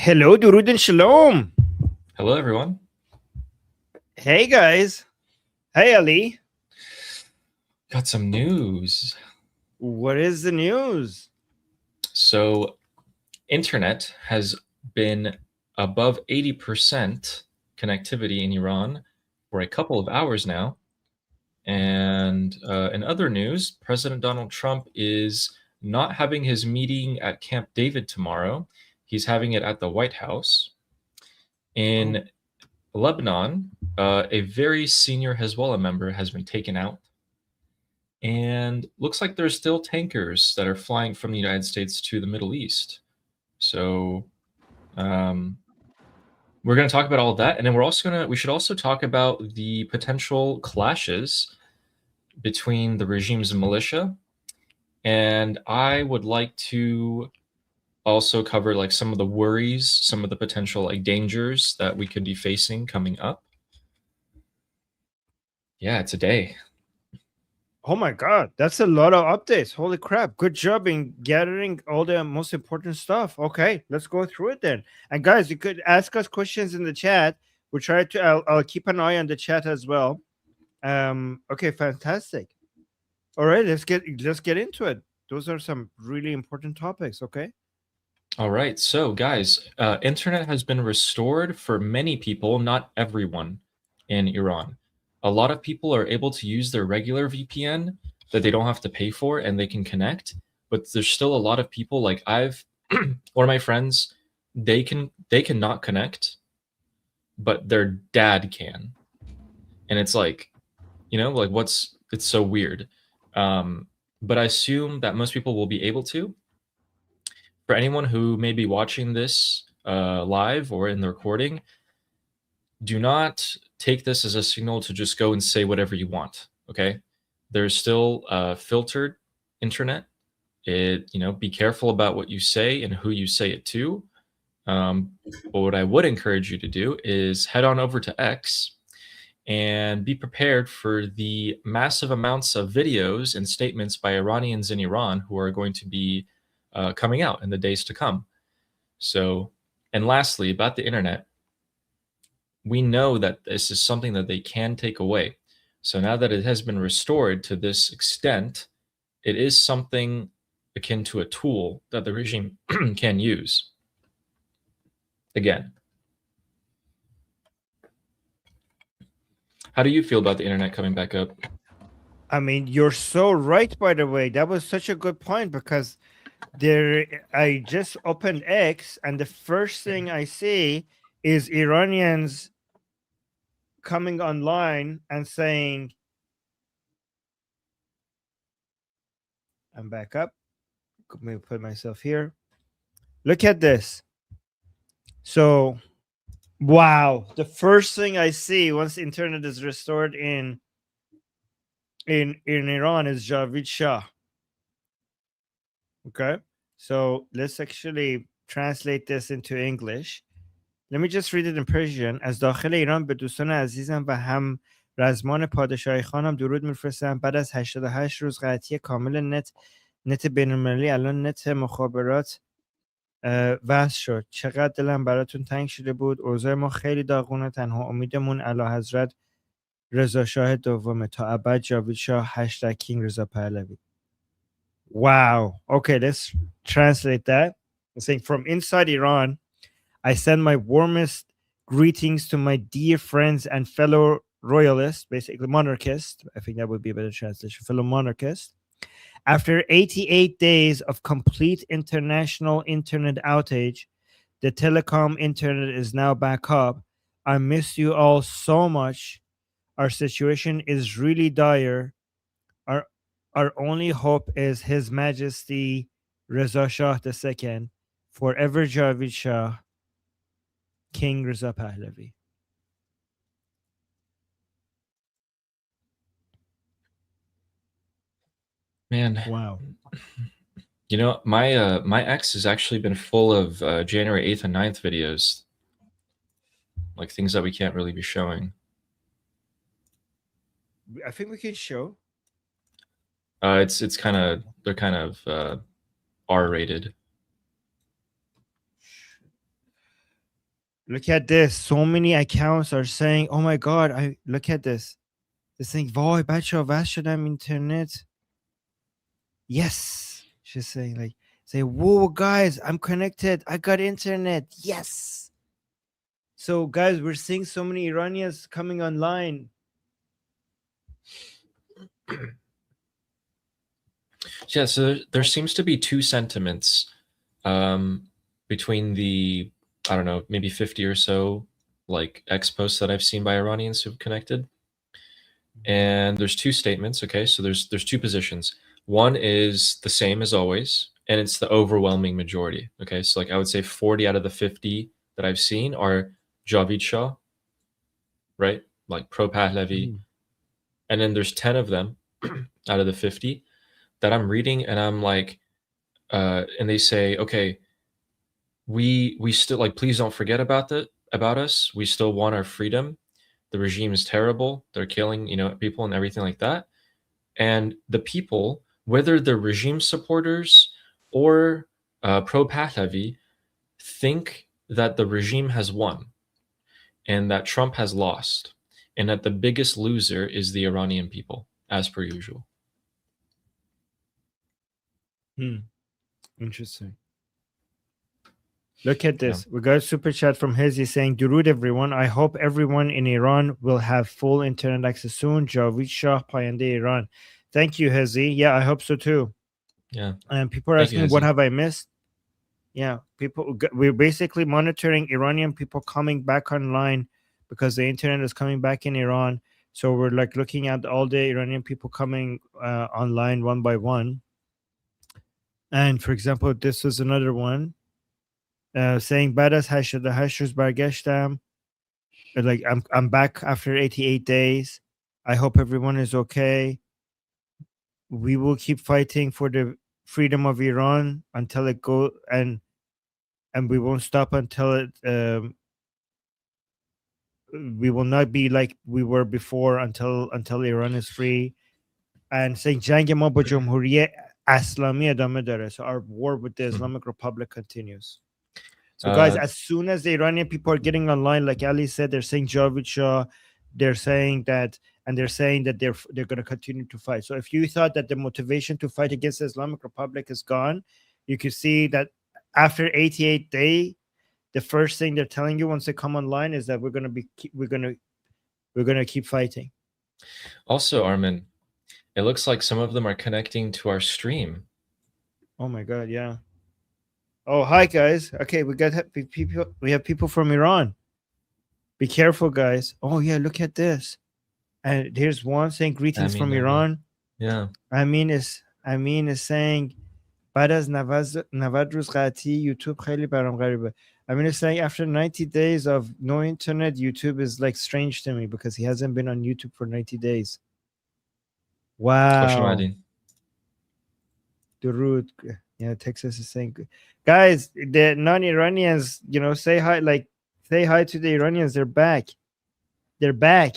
Hello, Durud and Shalom. Hello, everyone. Hey, guys. Hey, Ali. Got some news. What is the news? So, internet has been above 80% connectivity in Iran for a couple of hours now. And in other news, President Donald Trump is not having his meeting at Camp David tomorrow. He's having it at the White House. In Lebanon, a very senior Hezbollah member has been taken out. And looks like there's still tankers that are flying from the United States to the Middle East. So we're going to talk about all of that, and then we should also talk about the potential clashes between the regime's militia. And I would like to also cover like some of the worries, some of the potential like dangers that we could be facing coming up. Yeah, today. Oh my God, that's a lot of updates. Holy crap. Good job in gathering all the most important stuff. Okay, let's go through it then. And guys, you could ask us questions in the chat. We'll try to, I'll keep an eye on the chat as well. Okay, fantastic. All right, let's get into it. Those are some really important topics. Okay. All right, so guys, internet has been restored for many people, not everyone in Iran. A lot of people are able to use their regular VPN that they don't have to pay for and they can connect, but there's still a lot of people like one of my friends, they cannot connect, but their dad can. And it's like, like it's so weird. But I assume that most people will be able to. For anyone who may be watching this live or in the recording, do not take this as a signal to just go and say whatever you want. Okay, there's still filtered internet. Be careful about what you say and who you say it to. But what I would encourage you to do is head on over to X and be prepared for the massive amounts of videos and statements by Iranians in Iran who are going to be coming out in the days to come. So, and lastly, about the internet, we know that this is something that they can take away. So now that it has been restored to this extent, it is something akin to a tool that the regime can use. Again, how do you feel about the internet coming back up? I mean, you're so right, by the way. That was such a good point because I just opened X and the first thing I see is Iranians coming online and saying, I'm back up. Let me put myself here. Look at this. So, wow. The first thing I see once the internet is restored in Iran is Javid Shah. Okay. So let's actually translate this into English. Let me just read it in Persian. از داخل ایران به دوستان عزیزم و هم رزمان پادشاهی خانم درود میفرستم. بعد از 88 روز قطعی کامل نت بین‌المللی الان نت مخابرات وصل شد. چقدر دلم براتون تنگ شده بود. اوضاع ما خیلی داغونه. تنها امیدمون اعلیحضرت رضا شاه دومه. تا ابد جاوید شاه #King رضا پهلوی. Wow. Okay, let's translate that. I'm saying from inside Iran, I send my warmest greetings to my dear friends and fellow royalists, basically monarchists. I think that would be a better translation, fellow monarchists. After 88 days of complete international internet outage, the telecom internet is now back up. I miss you all so much. Our situation is really dire. Our only hope is His Majesty Reza Shah II, forever Javid Shah, King Reza Pahlavi. Man, wow. My X has actually been full of January 8th and 9th videos, like things that we can't really be showing. I think we can show. It's kind of, they're kind of R-rated. Look at this. So many accounts are saying, "Oh my god, I look at this." They're saying, "Vay bacha vas shadam internet." Yes. She's saying like, say, "Whoa guys, I'm connected. I got internet." Yes. So guys, we're seeing so many Iranians coming online. Yeah, so there seems to be two sentiments between the, I don't know, maybe 50 or so like X posts that I've seen by Iranians who've connected. And there's two statements, okay? So there's two positions. One is the same as always, and it's the overwhelming majority, okay? So like I would say 40 out of the 50 that I've seen are Javid Shah, right? Like pro Pahlavi. And then there's 10 of them out of the 50 that I'm reading and I'm like, and they say, okay, we still like, please don't forget about us. We still want our freedom. The regime is terrible. They're killing, people and everything like that. And the people, whether they're regime supporters or pro Pahlavi, think that the regime has won and that Trump has lost, and that the biggest loser is the Iranian people, as per usual. Interesting. Look at this. We got a super chat from Hezi saying, Durud everyone. I hope everyone in Iran will have full internet access soon. Javid Shah, Payande Iran. Thank you, Hezi. Yeah, I hope so too. Yeah. And people are asking, what have I missed? Yeah, we're basically monitoring Iranian people coming back online because the internet is coming back in Iran. So we're like looking at all the Iranian people coming online one by one. And for example, this was another one. Saying بعد از 88 روز برگشتم, like I'm back after 88 days. I hope everyone is okay. We will keep fighting for the freedom of Iran until it go and we won't stop until it we will not be like we were before until Iran is free. And saying جنگ ما با جمهوری اسلامی ادامه داره. So our war with the Islamic Republic continues. So guys, as soon as the Iranian people are getting online, like Ali said, they're saying Javid Shah, they're saying that they're going to continue to fight. So if you thought that the motivation to fight against the Islamic Republic is gone, you could see that after 88 days, the first thing they're telling you once they come online is that we're going to keep fighting. Also, Armin, it looks like some of them are connecting to our stream. Oh my God, yeah. Oh, hi guys. Okay, we have people from Iran. Be careful, guys. Oh yeah, look at this. And here's one saying greetings from Iran. Yeah. Amin is saying بعد از 90 روز قطعی یوتیوب خیلی برام غریبه. Amin is saying after 90 days of no internet, YouTube is like strange to me because he hasn't been on YouTube for 90 days. Wow. Durud. Yeah, Texas is saying, guys, the non-Iranians, say hi to the Iranians. They're back. They're back.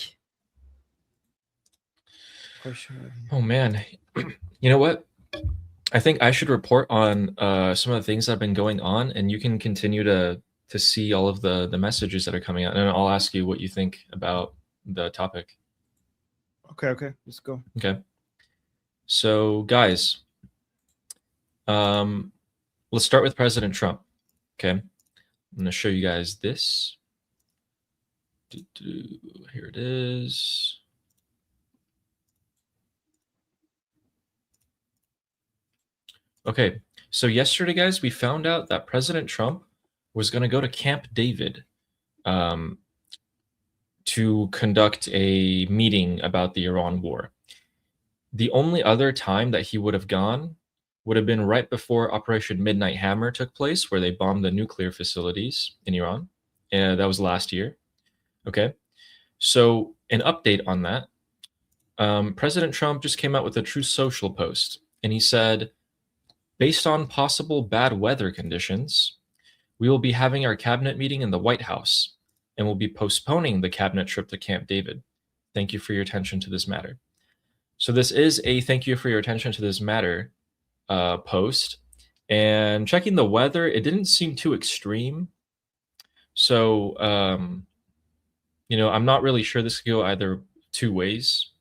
For sure. Oh man, you know what? I think I should report on some of the things that have been going on, and you can continue to see all of the messages that are coming out, and I'll ask you what you think about the topic. Okay, let's go. Okay. So, guys, let's start with President Trump. Okay, I'm going to show you guys this. Here it is. Okay, so yesterday, guys, we found out that President Trump was going to go to Camp David to conduct a meeting about the Iran war. The only other time that he would have gone would have been right before Operation Midnight Hammer took place, where they bombed the nuclear facilities in Iran. And that was last year. Okay, so an update on that. President Trump just came out with a Truth Social post, and he said, based on possible bad weather conditions, we will be having our cabinet meeting in the White House, and we'll be postponing the cabinet trip to Camp David. Thank you for your attention to this matter. So this is a thank you for your attention to this matter post. And checking the weather, it didn't seem too extreme. So, I'm not really sure this could go either two ways,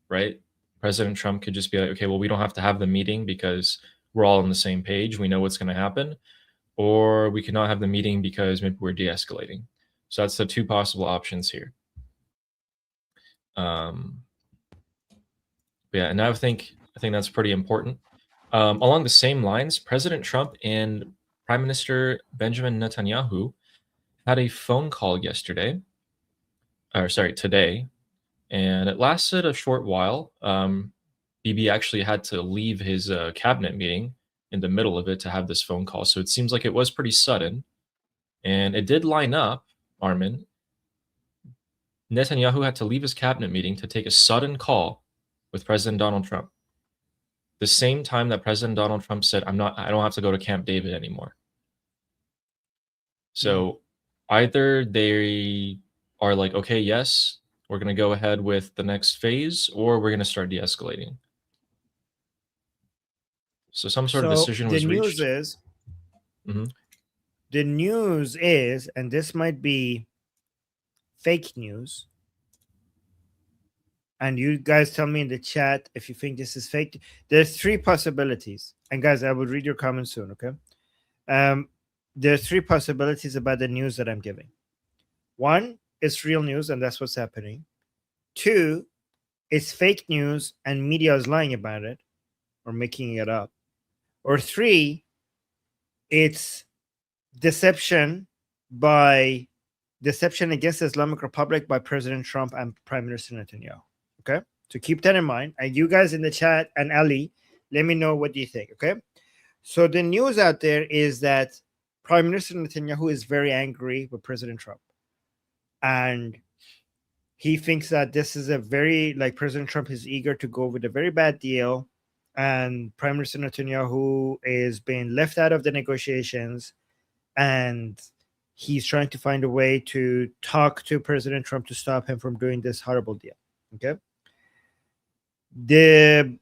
right? President Trump could just be like, okay, well, we don't have to have the meeting because we're all on the same page. We know what's going to happen. Or we could not have the meeting because maybe we're de-escalating. So that's the two possible options here. Yeah, and I think that's pretty important. Along the same lines, President Trump and Prime Minister Benjamin Netanyahu had a phone call today, and it lasted a short while. Bibi actually had to leave his cabinet meeting in the middle of it to have this phone call, so it seems like it was pretty sudden, and it did line up, Armin. Netanyahu had to leave his cabinet meeting to take a sudden call with President Donald Trump. The same time that President Donald Trump said, I don't have to go to Camp David anymore. So either they are like, okay, yes, we're going to go ahead with the next phase, or we're going to start de-escalating. So some sort of decision was reached. The news is, and this might be fake news, and you guys tell me in the chat if you think this is fake. There's three possibilities, and guys, I will read your comments soon. Okay. There's three possibilities about the news that I'm giving. One, it's real news, and that's what's happening. Two, it's fake news, and media is lying about it or making it up. Or three, it's deception against the Islamic Republic by President Trump and Prime Minister Netanyahu. Okay, so keep that in mind. And you guys in the chat and Ali, let me know what you think. Okay, so the news out there is that Prime Minister Netanyahu is very angry with President Trump, and he thinks that this is President Trump is eager to go with a very bad deal, and Prime Minister Netanyahu is being left out of the negotiations, and he's trying to find a way to talk to President Trump to stop him from doing this horrible deal. Okay. The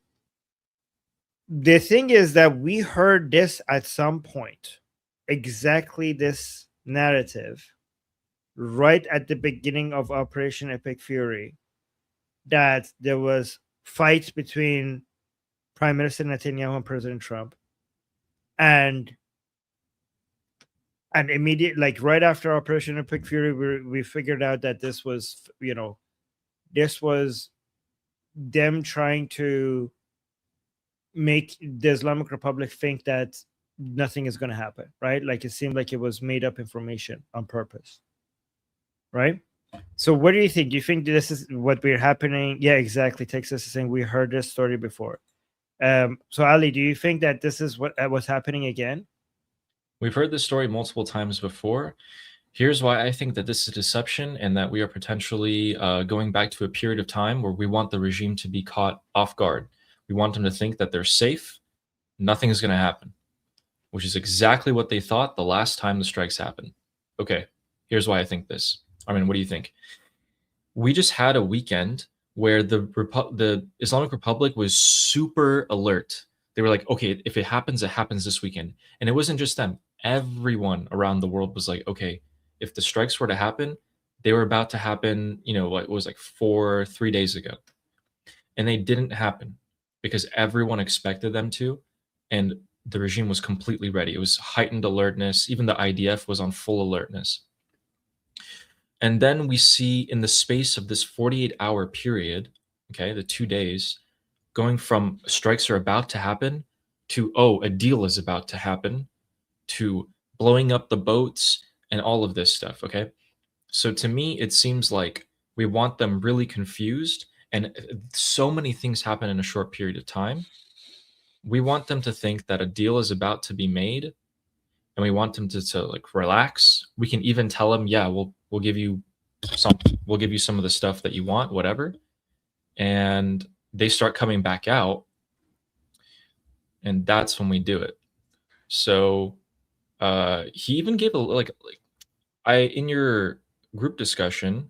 thing is that we heard this at some point, exactly this narrative, right at the beginning of Operation Epic Fury, that there was fights between Prime Minister Netanyahu and President Trump, and immediately, right after Operation Epic Fury, we figured out that this was them trying to make the Islamic Republic think that nothing is going to happen, right? Like, it seemed like it was made up information on purpose, right? So what do you think? Do you think this is what we're happening? Yeah, exactly. Texas is saying we heard this story before. So Ali, do you think that this is what was happening again? We've heard this story multiple times before. Here's why I think that this is deception, and that we are potentially going back to a period of time where we want the regime to be caught off guard. We want them to think that they're safe, nothing is going to happen, which is exactly what they thought the last time the strikes happened. Okay, here's why I think this. I mean, what do you think? We just had a weekend where the Islamic Republic was super alert. They were like, okay, if it happens this weekend. And it wasn't just them. Everyone around the world was like, okay, if the strikes were to happen, they were about to happen, what was like 3 days ago. And they didn't happen because everyone expected them to. And the regime was completely ready. It was heightened alertness. Even the IDF was on full alertness. And then we see in the space of this 48-hour period, okay, the 2 days, going from strikes are about to happen to, a deal is about to happen, to blowing up the boats and all of this stuff, okay? So to me, it seems like we want them really confused, and so many things happen in a short period of time. We want them to think that a deal is about to be made, and we want them to like relax. We can even tell them, yeah, we'll give you some of the stuff that you want, whatever. And they start coming back out, and that's when we do it. So he even gave in your group discussion,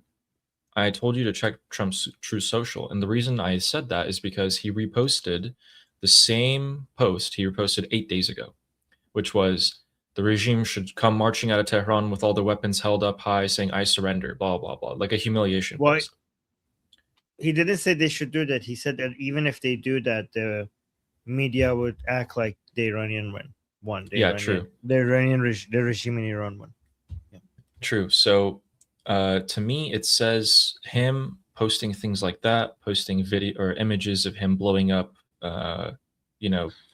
I told you to check Trump's Truth Social, and the reason I said that is because he reposted the same post he reposted 8 days ago, which was The regime should come marching out of Tehran with all the weapons held up high, saying "I surrender," blah blah blah, like a humiliation Well, post. he didn't say they should do that. He said that even if they do that, the media would act like the Iranian won. Yeah, true. The the regime in Iran won. Yeah. True. So, to me, it says him posting things like that, posting video or images of him blowing up,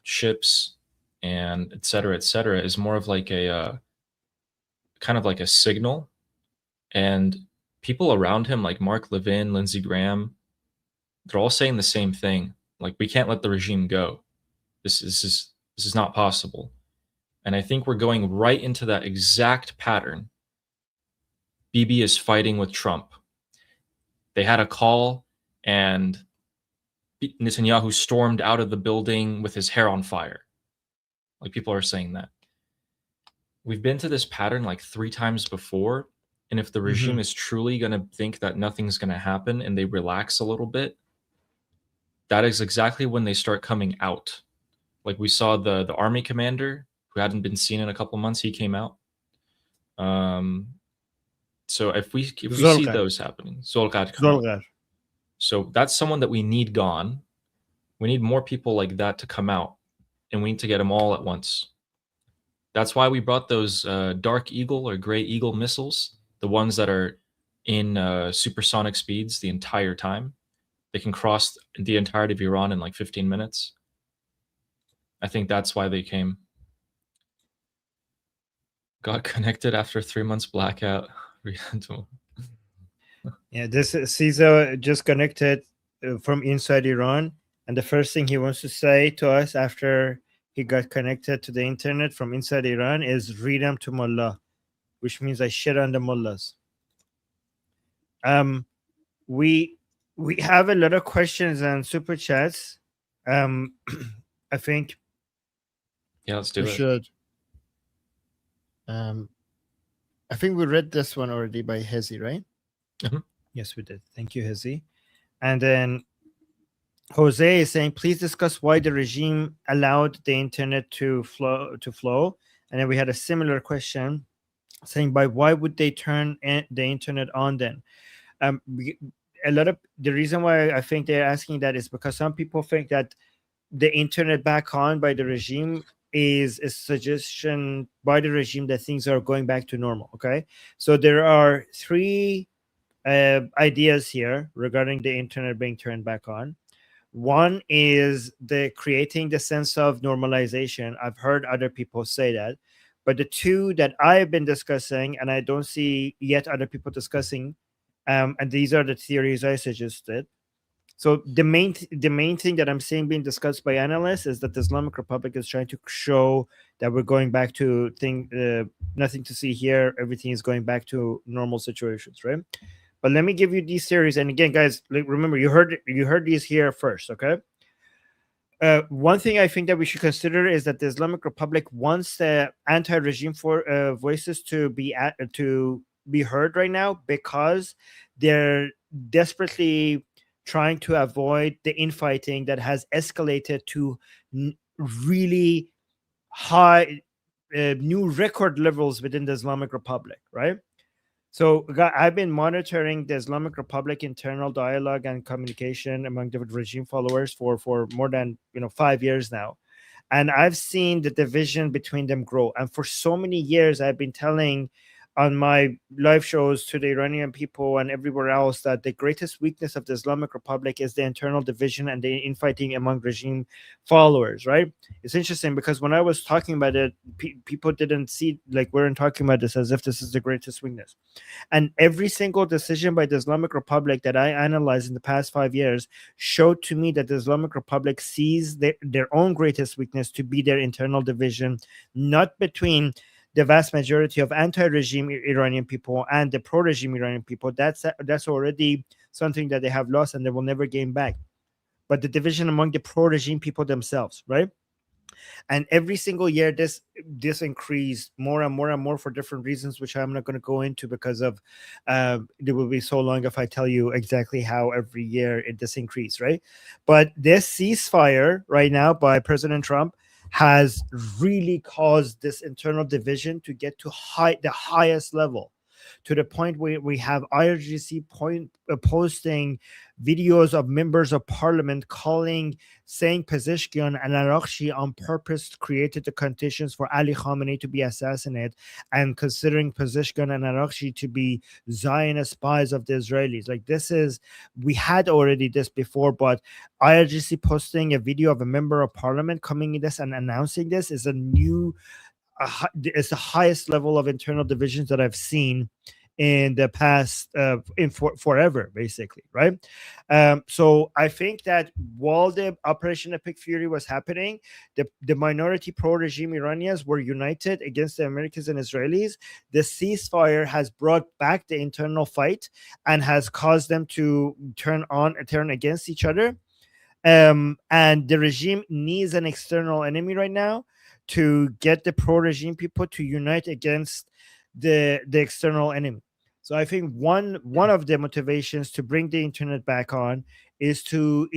ships and et cetera, is more of like a kind of like a signal. And people around him, like Mark Levin, Lindsey Graham, they're all saying the same thing. Like, we can't let the regime go. This is not possible. And I think we're going right into that exact pattern. Bibi is fighting with Trump. They had a call, and Netanyahu stormed out of the building with his hair on fire. Like, people are saying that. We've been to this pattern like 3 times before, and if the regime is truly going to think that nothing's going to happen and they relax a little bit, that is exactly when they start coming out. Like, we saw the army commander who hadn't been seen in a couple months, he came out. So if we see those happening, Zolgar. So that's someone that we need gone. We need more people like that to come out, and we need to get them all at once. That's why we brought those Dark Eagle or Gray Eagle missiles, the ones that are in supersonic speeds the entire time. They can cross the entirety of Iran in like 15 minutes. I think that's why they came. Got connected after 3 months blackout. Yeah, this Caesar just connected from inside Iran, and the first thing he wants to say to us after he got connected to the internet from inside Iran is "read them to Mullah," which means I shit on the mullahs. We have a lot of questions and super chats. I think. Yeah, let's do it. Should. I think we read this one already by Hezi, right? Mhm. Yes, we did. Thank you, Hezi. And then Jose is saying, please discuss why the regime allowed the internet to flow. And then we had a similar question saying, by why would they turn the internet on then? A lot of the reason why I think they're asking that is because some people think that the internet back on by the regime is a suggestion by the regime that things are going back to normal. Okay, so there are 3 ideas here regarding the internet being turned back on. One is the creating the sense of normalization. I've heard other people say that, but the 2 that I've been discussing, and I don't see yet other people discussing, and these are the theories I suggested. So the main thing that I'm seeing being discussed by analysts is that the Islamic Republic is trying to show that we're going back to nothing to see here. Everything is going back to normal situations, right? But let me give you these theories. And again, guys, remember you heard these here first, okay? One thing I think that we should consider is that the Islamic Republic wants the anti-regime voices to be heard right now because they're desperately trying to avoid the infighting that has escalated to really high new record levels within the Islamic Republic, right? So I've been monitoring the Islamic Republic internal dialogue and communication among the regime followers for more than 5 years now. And I've seen the division between them grow. And for so many years, I've been telling on my live shows to the Iranian people and everywhere else that the greatest weakness of the Islamic Republic is the internal division and the infighting among regime followers, right? It's interesting because when I was talking about it, people didn't see, weren't talking about this as if this is the greatest weakness. And every single decision by the Islamic Republic that I analyzed in the past 5 years showed to me that the Islamic Republic sees their own greatest weakness to be their internal division, not between the vast majority of anti-regime Iranian people and the pro-regime Iranian people. That's already something that they have lost and they will never gain back. But the division among the pro-regime people themselves, right? And every single year this increased more and more and more for different reasons, which I'm not going to go into because of it will be so long if I tell you exactly how every year this increased, right? But this ceasefire right now by President Trump has really caused this internal division to get to the highest level, to the point where we have IRGC posting videos of members of parliament saying Pezeshkian and Arakshi on purpose created the conditions for Ali Khamenei to be assassinated, and considering Pezeshkian and Arakshi to be Zionist spies of the Israelis. Like, this is, we had already this before, but IRGC posting a video of a member of parliament coming in this and announcing this is it's the highest level of internal divisions that I've seen in the past forever, basically, right? So I think that while the Operation Epic Fury was happening, the minority pro-regime Iranians were united against the Americans and Israelis. The ceasefire has brought back the internal fight and has caused them to turn against each other. And the regime needs an external enemy right now to get the pro-regime people to unite against the external enemy. So I think one of the motivations to bring the internet back on is to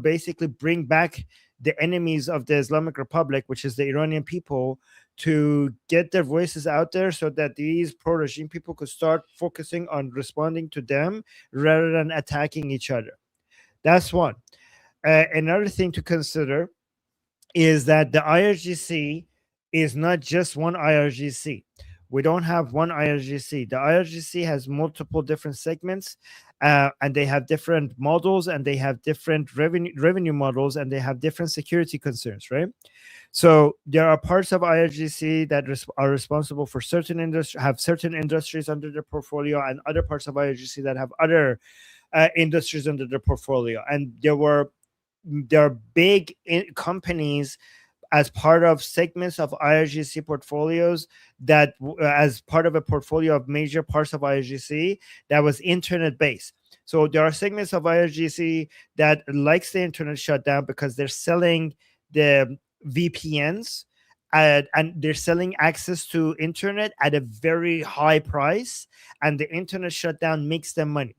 basically bring back the enemies of the Islamic Republic, which is the Iranian people, to get their voices out there so that these pro-regime people could start focusing on responding to them rather than attacking each other. That's one. Another thing to consider is that the IRGC is not just one IRGC. We don't have one IRGC. The IRGC has multiple different segments, and they have different models, and they have different revenue models, and they have different security concerns, right? So there are parts of IRGC that are responsible for certain industries under their portfolio, and other parts of IRGC that have other industries under their portfolio. And there are big companies as part of segments of IRGC portfolios that, as part of a portfolio of major parts of IRGC, that was internet based. So there are segments of IRGC that likes the internet shutdown because they're selling the VPNs, and they're selling access to internet at a very high price, and the internet shutdown makes them money.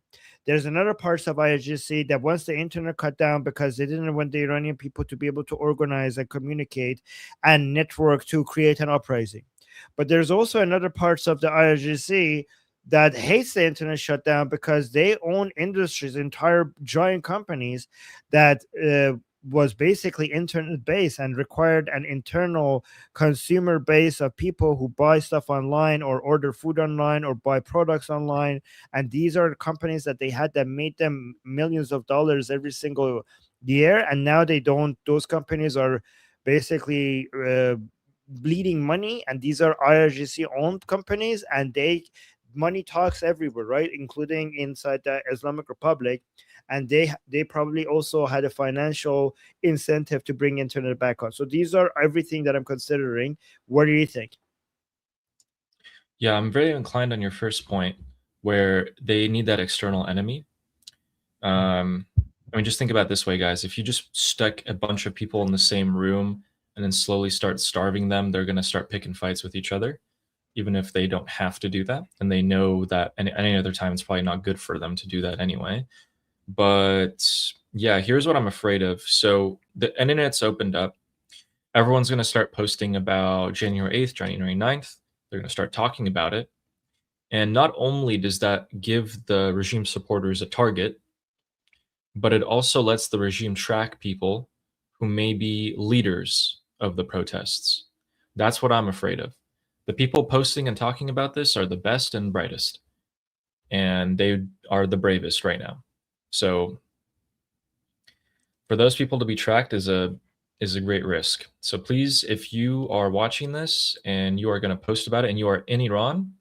There's another parts of IRGC that once the internet cut down because they didn't want the Iranian people to be able to organize and communicate and network to create an uprising. But there's also another parts of the IRGC that hates the internet shutdown because they own industries, entire giant companies that was basically internet based and required an internal consumer base of people who buy stuff online or order food online or buy products online. And these are companies that they had that made them millions of dollars every single year, and now they don't. Those companies are basically bleeding money, and these are IRGC owned companies, and money talks everywhere, right, including inside the Islamic Republic. And they probably also had a financial incentive to bring internet back on. So these are everything that I'm considering. What do you think? Yeah, I'm very inclined on your first point, where they need that external enemy. I mean, just think about it this way, guys. If you just stuck a bunch of people in the same room and then slowly start starving them, they're going to start picking fights with each other, even if they don't have to do that. And they know that any other time it's probably not good for them to do that anyway. But yeah, here's what I'm afraid of. So the internet's opened up. Everyone's going to start posting about January 8th, January 9th. They're going to start talking about it. And not only does that give the regime supporters a target, but it also lets the regime track people who may be leaders of the protests. That's what I'm afraid of. The people posting and talking about this are the best and brightest, and they are the bravest right now. So for those people to be tracked is a great risk. So please, if you are watching this and you are going to post about it and you are in Iran,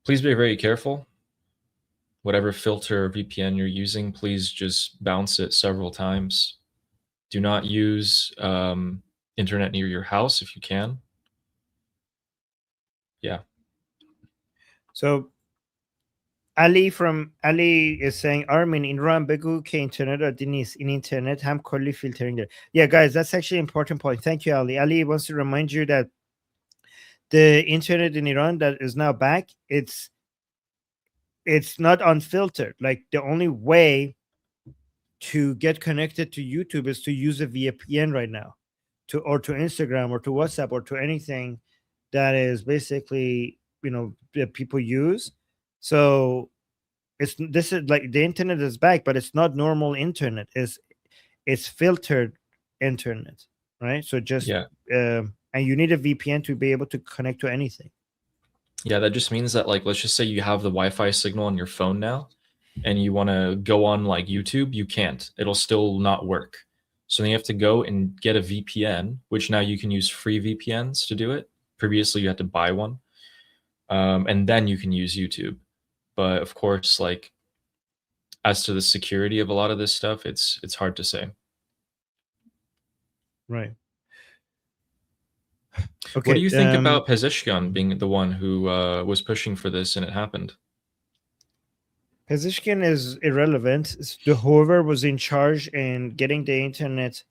please be very careful. Whatever filter or VPN you're using, please just bounce it several times. Do not use internet near your house if you can. Yeah. So Ali is saying, Armin, in Iran بگو که اینترنت عادی نیست. این اینترنت هم کلی فیلترینگ داره. Yeah, guys, that's actually an important point. Thank you, Ali. Ali wants to remind you that the internet in Iran that is now back, it's not unfiltered. Like, the only way to get connected to YouTube is to use a VPN right now. to Instagram or to WhatsApp or to anything that is basically, that people use. So this is like the internet is back, but it's not normal internet. It's filtered internet, right? So just Yeah. and you need a VPN to be able to connect to anything. Yeah, that just means that, like, let's just say you have the Wi-Fi signal on your phone now and you want to go on like YouTube, you can't. It'll still not work. So then you have to go and get a VPN, which now you can use free VPNs to do it. Previously, you had to buy one. And then you can use YouTube. But of course, like, as to the security of a lot of this stuff, it's hard to say. Right. Okay. What do you think about Pezeshkian being the one who was pushing for this and it happened? Pezeshkian is irrelevant. Whoever was in charge in getting the internet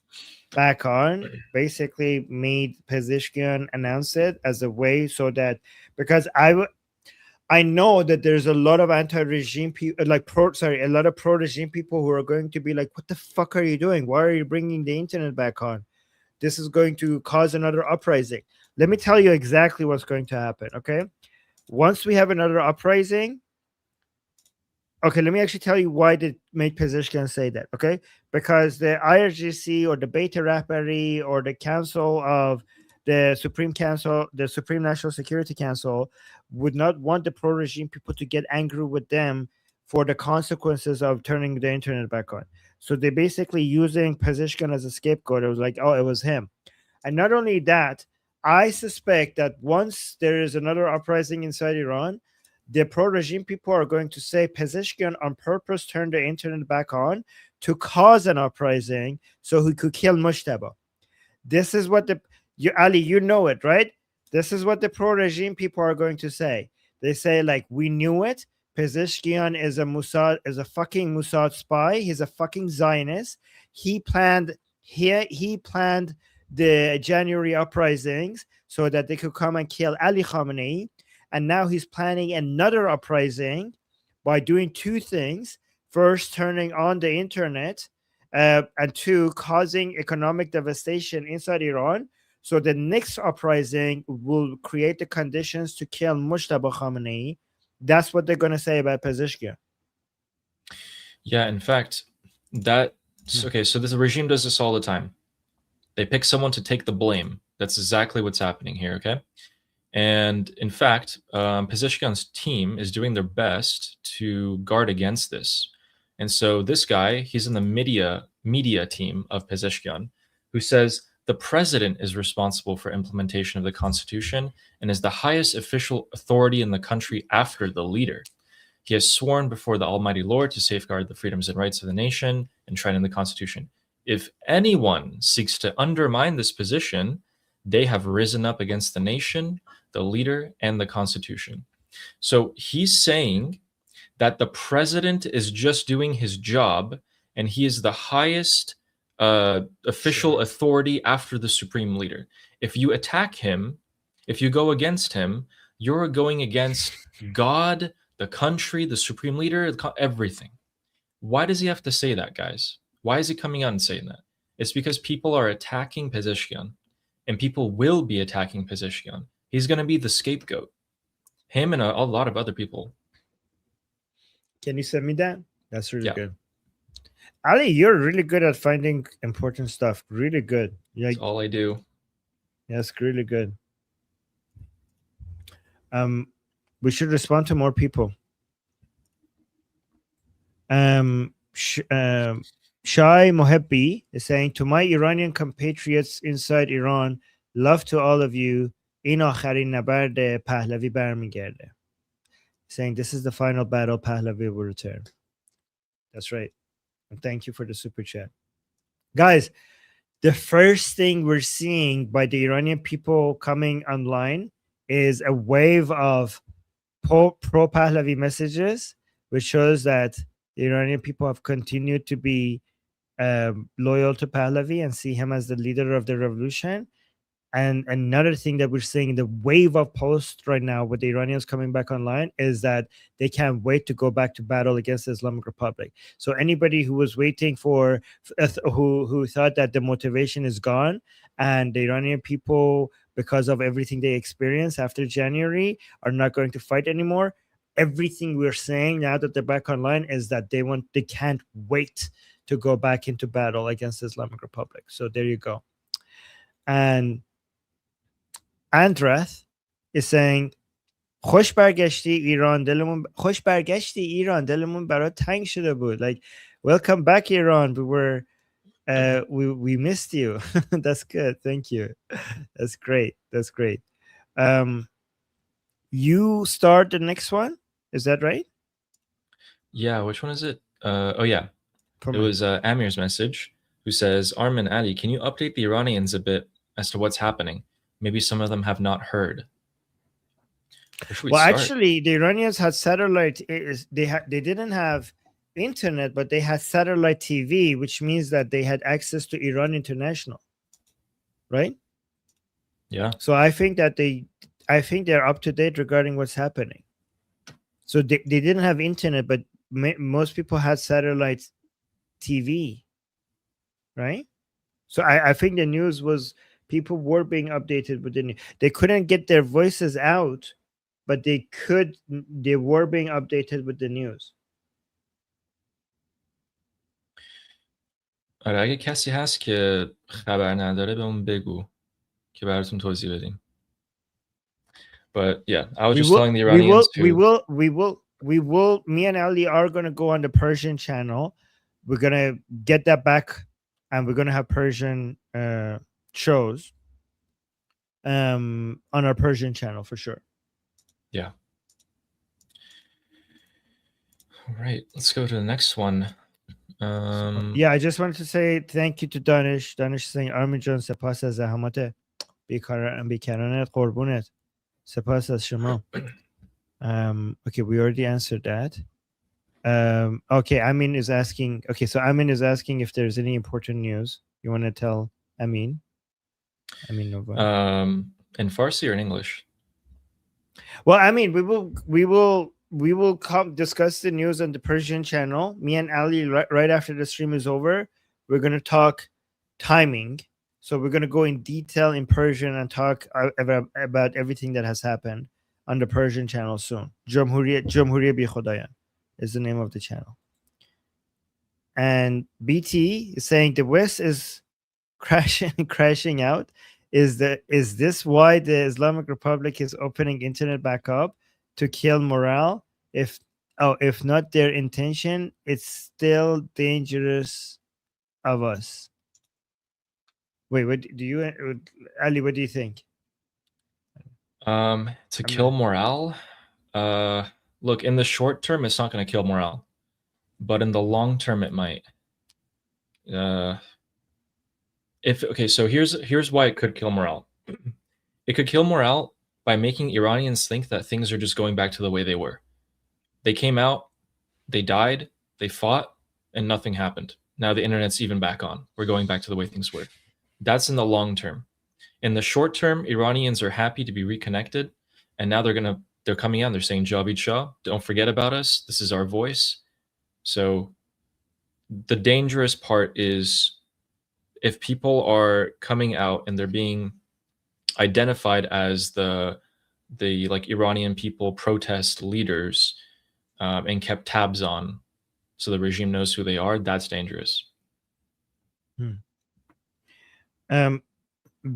back on basically made Pezeshkian announce it as a way so that, because I know that there's a lot of anti-regime people, a lot of pro-regime people who are going to be like, what the fuck are you doing? Why are you bringing the internet back on? This is going to cause another uprising. Let me tell you exactly what's going to happen, okay? Once we have another uprising, okay, let me actually tell you why they made Pezeshkian say that, okay? Because the IRGC or the Beta Rahbari or the Council of the Supreme Council, the Supreme National Security Council, would not want the pro-regime people to get angry with them for the consequences of turning the internet back on. So they're basically using Pezeshkian as a scapegoat. It was like, oh, it was him. And not only that, I suspect that once there is another uprising inside Iran, the pro-regime people are going to say Pezeshkian on purpose turned the internet back on to cause an uprising so he could kill Mushtaba. This is what Ali, you know it, right? This is what the pro-regime people are going to say. They say, like, we knew it. Pezeshkian is a fucking Mossad spy. He's a fucking Zionist. He planned the January uprisings so that they could come and kill Ali Khamenei. And now he's planning another uprising by doing two things. First, turning on the internet, and two, causing economic devastation inside Iran. So the next uprising will create the conditions to kill Mujtaba Khamenei. That's what they're going to say about Pezeshkian. Yeah, in fact, okay, so this regime does this all the time. They pick someone to take the blame. That's exactly what's happening here, okay? And in fact, Pezeshkian's team is doing their best to guard against this. And so this guy, he's in the media team of Pezeshkian, who says the president is responsible for implementation of the constitution and is the highest official authority in the country after the leader. He has sworn before the Almighty Lord to safeguard the freedoms and rights of the nation enshrined in the constitution. If anyone seeks to undermine this position, they have risen up against the nation, the leader, and the constitution. So he's saying that the president is just doing his job and he is the highest official authority after the supreme leader. If you attack him, if you go against him, you're going against God, the country, the supreme leader, everything. Why does he have to say that, guys? Why is he coming out and saying that? It's because people are attacking Pezeshkian, and people will be attacking Pezeshkian. He's going to be the scapegoat. Him and a lot of other people. Can you send me that? That's really good. Ali, you're really good at finding important stuff. Really good. That's all I do. Yes, really good. We should respond to more people. Shai Mohebbi is saying, to my Iranian compatriots inside Iran, love to all of you. In akharin nabard Pahlavi barmigerde. Saying this is the final battle, Pahlavi will return. That's right. And thank you for the super chat. Guys, the first thing we're seeing by the Iranian people coming online is a wave of pro-Pahlavi messages, which shows that the Iranian people have continued to be loyal to Pahlavi and see him as the leader of the revolution. And another thing that we're seeing, the wave of posts right now with the Iranians coming back online, is that they can't wait to go back to battle against the Islamic Republic. So anybody who was waiting for, who thought that the motivation is gone, and the Iranian people, because of everything they experienced after January, are not going to fight anymore. Everything we're saying now that they're back online is that they can't wait to go back into battle against the Islamic Republic. So there you go. And Andrath is saying خوش برگشتی ایران دلمون برات تنگ شده بود. Like, welcome back Iran. We missed you. That's good. Thank you. That's great. You start the next one. Is that right? Yeah, which one is it? Oh yeah. It was Amir's message, who says, Armin, Ali, can you update the Iranians a bit as to what's happening? Maybe some of them have not heard. Where should we start? Actually, the Iranians had satellite. They didn't have internet, but they had satellite TV, which means that they had access to Iran International, right? Yeah. So I think they're up to date regarding what's happening. So they didn't have internet, but most people had satellite TV, right? So I think the news was, people were being updated with the news. They couldn't get their voices out, but they were being updated with the news. آره اگه کسی هست که خبر نداره به اون بگو که براتون توضیح بدیم. But yeah, I was just telling the Iranians we will, me and Ali are going to go on the Persian channel. We're going to get that back, and we're going to have Persian shows on our Persian channel for sure. Yeah. All right, let's go to the next one. Yeah, I just wanted to say thank you to Danish. Danish saying Armin John سپاس از زحمات بیکرانت قربونت. سپاس از شما. Okay, we already answered that. Okay, Amin is asking. Okay, so Amin is asking if there's any important news. You want to tell Amin? Nova. In Farsi or in English? Well, I mean, we will come discuss the news on the Persian channel. Me and Ali, right after the stream is over, we're going to talk timing. So we're going to go in detail in Persian and talk about everything that has happened on the Persian channel soon. Jamhuriye Bi Khodayan is the name of the channel. And BT is saying the West is crashing out. Is this why the Islamic Republic is opening internet back up to kill morale? If not their intention, it's still dangerous of us. Wait, what do you, Ali? What do you think? To kill morale. Look, in the short term, it's not going to kill morale, but in the long term, it might. So here's why it could kill morale. It could kill morale by making Iranians think that things are just going back to the way they were. They came out, they died, they fought, and nothing happened. Now the internet's even back on. We're going back to the way things were. That's in the long term. In the short term, Iranians are happy to be reconnected, and now they're coming out, they're saying Javid Shah, don't forget about us. This is our voice. So the dangerous part is if people are coming out and they're being identified as the like Iranian people protest leaders and kept tabs on, so the regime knows who they are, that's dangerous.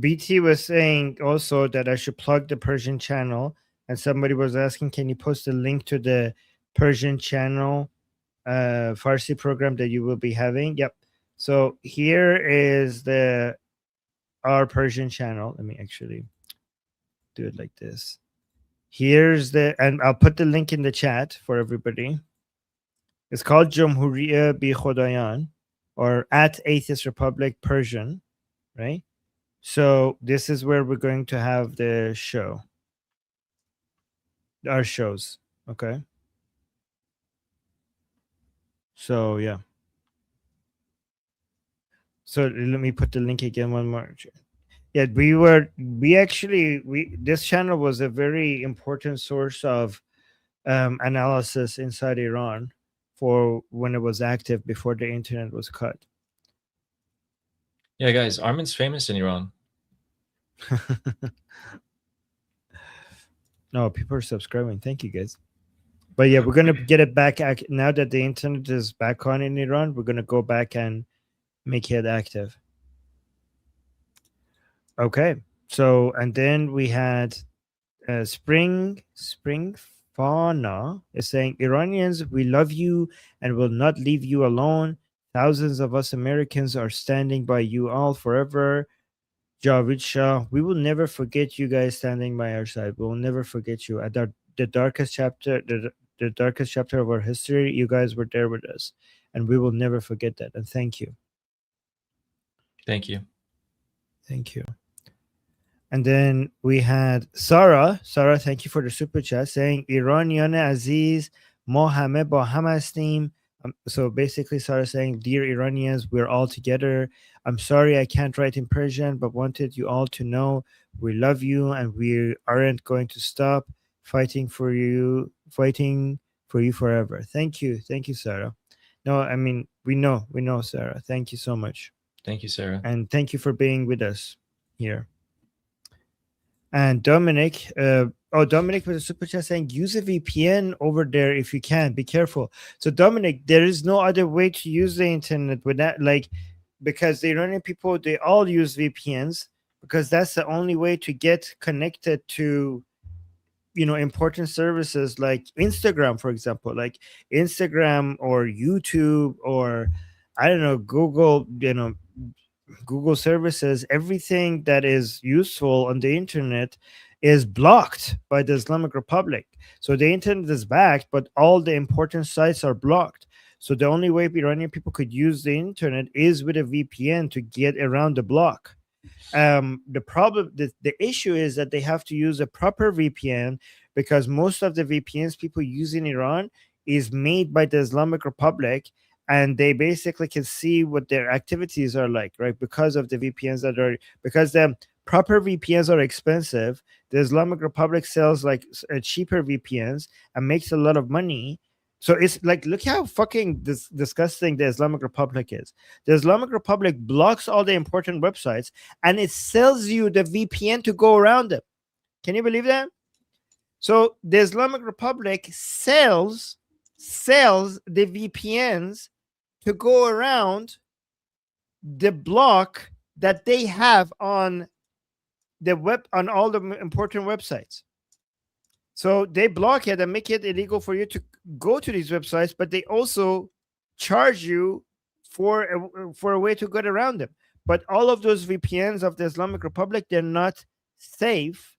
BT was saying also that I should plug the Persian channel, and somebody was asking, can you post a link to the Persian channel Farsi program that you will be having? Yep. So here is our Persian channel. Let me actually do it like this. And I'll put the link in the chat for everybody. It's called Jamhuriye Bi Khodayan, or at Atheist Republic Persian, right? So this is where we're going to have the show. Our shows. Okay. So yeah. So let me put the link again one more. Yeah, we this channel was a very important source of analysis inside Iran for when it was active before the internet was cut. Yeah, guys, Armin's famous in Iran. No, people are subscribing. Thank you, guys. But yeah, we're gonna get it back now that the internet is back on in Iran. We're gonna go back and make it active. Okay. So and then we had Spring Fauna is saying, Iranians, we love you and will not leave you alone. Thousands of us Americans are standing by you all forever. Javid Shah, we will never forget you guys standing by our side. We will never forget you. At the darkest chapter, the darkest chapter of our history, you guys were there with us. And we will never forget that. And thank you. Thank you. Thank you. And then we had Sarah. Sarah, thank you for the super chat saying, Iranian Aziz, ma hame ba ham hastim. So basically, Sarah saying, Dear Iranians, we're all together. I'm sorry I can't write in Persian, but wanted you all to know we love you and we aren't going to stop fighting for you forever. Thank you. Thank you, Sarah. No, I mean, we know, Sarah. Thank you so much. Thank you, Sarah. And thank you for being with us here. And Dominic, Dominic with a super chat saying, use a VPN over there if you can. Be careful. So, Dominic, there is no other way to use the internet with that, like, because the Iranian people, they all use VPNs because that's the only way to get connected to, important services like Instagram, for example, like Instagram or YouTube or I don't know, Google services, everything that is useful on the internet is blocked by the Islamic Republic. So the internet is backed, but all the important sites are blocked. So the only way Iranian people could use the internet is with a VPN to get around the block. The issue is that they have to use a proper VPN because most of the VPNs people use in Iran is made by the Islamic Republic, and they basically can see what their activities are like, right? Because of the VPNs because the proper VPNs are expensive. The Islamic Republic sells like cheaper VPNs and makes a lot of money. So it's like, look how fucking disgusting the Islamic Republic is. The Islamic Republic blocks all the important websites and it sells you the VPN to go around them. Can you believe that? So the Islamic Republic sells the VPNs to go around the block that they have on on all the important websites. So they block it and make it illegal for you to go to these websites, but they also charge you for a way to get around them. But all of those VPNs of the Islamic Republic, they're not safe.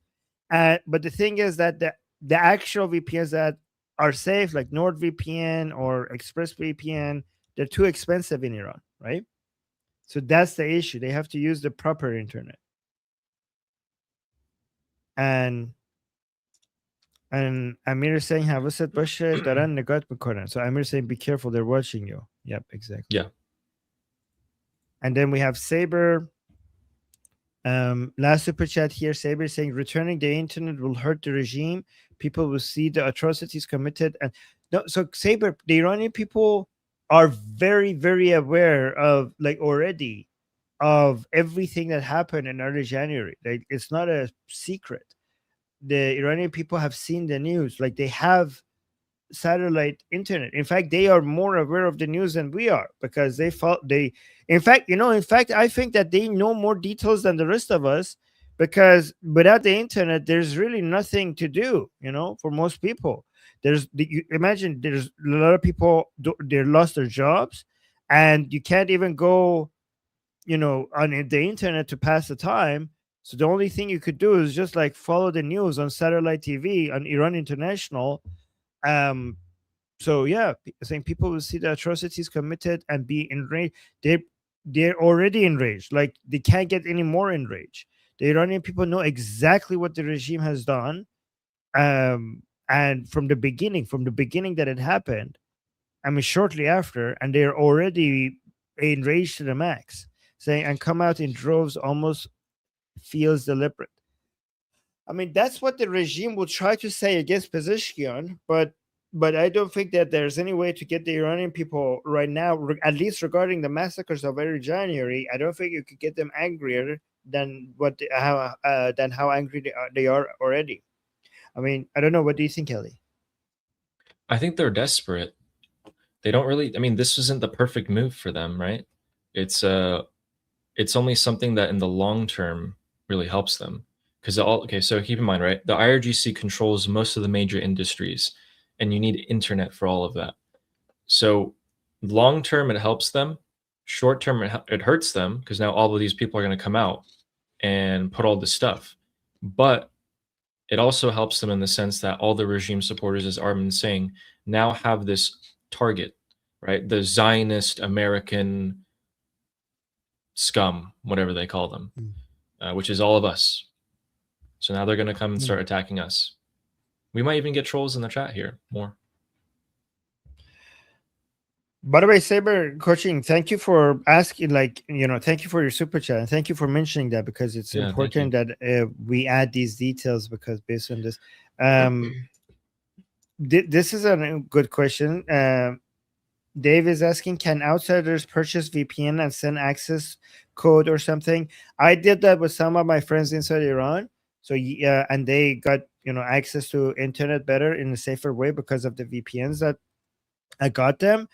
But the thing is that the actual VPNs that are safe, like NordVPN or ExpressVPN, they're too expensive in Iran, right? So that's the issue. They have to use the proper internet. And Amir is saying, حواست باشه دارن نگات میکنن. So Amir is saying, be careful, they're watching you. Yep, exactly. Yeah. And then we have Saber. Last super chat here, Saber saying, returning the internet will hurt the regime. People will see the atrocities committed. And no, so Saber, the Iranian people are very, very aware of, like, already of everything that happened in early January. Like, it's not a secret. The Iranian people have seen the news. Like, they have satellite internet. In fact, they are more aware of the news than we are because in fact, I think that they know more details than the rest of us, because without the internet there's really nothing to do, for most people. Imagine there's a lot of people, they lost their jobs and you can't even go on the internet to pass the time. So the only thing you could do is just like follow the news on satellite TV on Iran International. So yeah, saying people will see the atrocities committed and be enraged. They're already enraged. Like, they can't get any more enraged. The Iranian people know exactly what the regime has done. And from the beginning that it happened, I mean, shortly after, and they're already enraged to the max, saying, and come out in droves almost feels deliberate. I mean, that's what the regime will try to say against Pezeshkian, but I don't think that there's any way to get the Iranian people right now, at least regarding the massacres of early January. I don't think you could get them angrier than how angry they are already. I mean, I don't know. What do you think, Ellie? I think they're desperate. They don't really. I mean, this isn't the perfect move for them, right? It's it's only something that in the long term really helps them. Because all okay, so keep in mind, right? The IRGC controls most of the major industries, and you need internet for all of that. So long term, it helps them. Short term, it hurts them because now all of these people are going to come out and put all this stuff. But it also helps them in the sense that all the regime supporters, as Armin's saying, now have this target, right? The Zionist American scum, whatever they call them, which is all of us. So now they're going to come and start attacking us. We might even get trolls in the chat here more. By the way, Saber Coaching, thank you for asking, thank you for your super chat. And thank you for mentioning that, because it's important that we add these details, because based on this, this is a good question. Dave is asking, can outsiders purchase VPN and send access code or something? I did that with some of my friends inside Iran. So and they got access to internet better in a safer way because of the VPNs that I got them.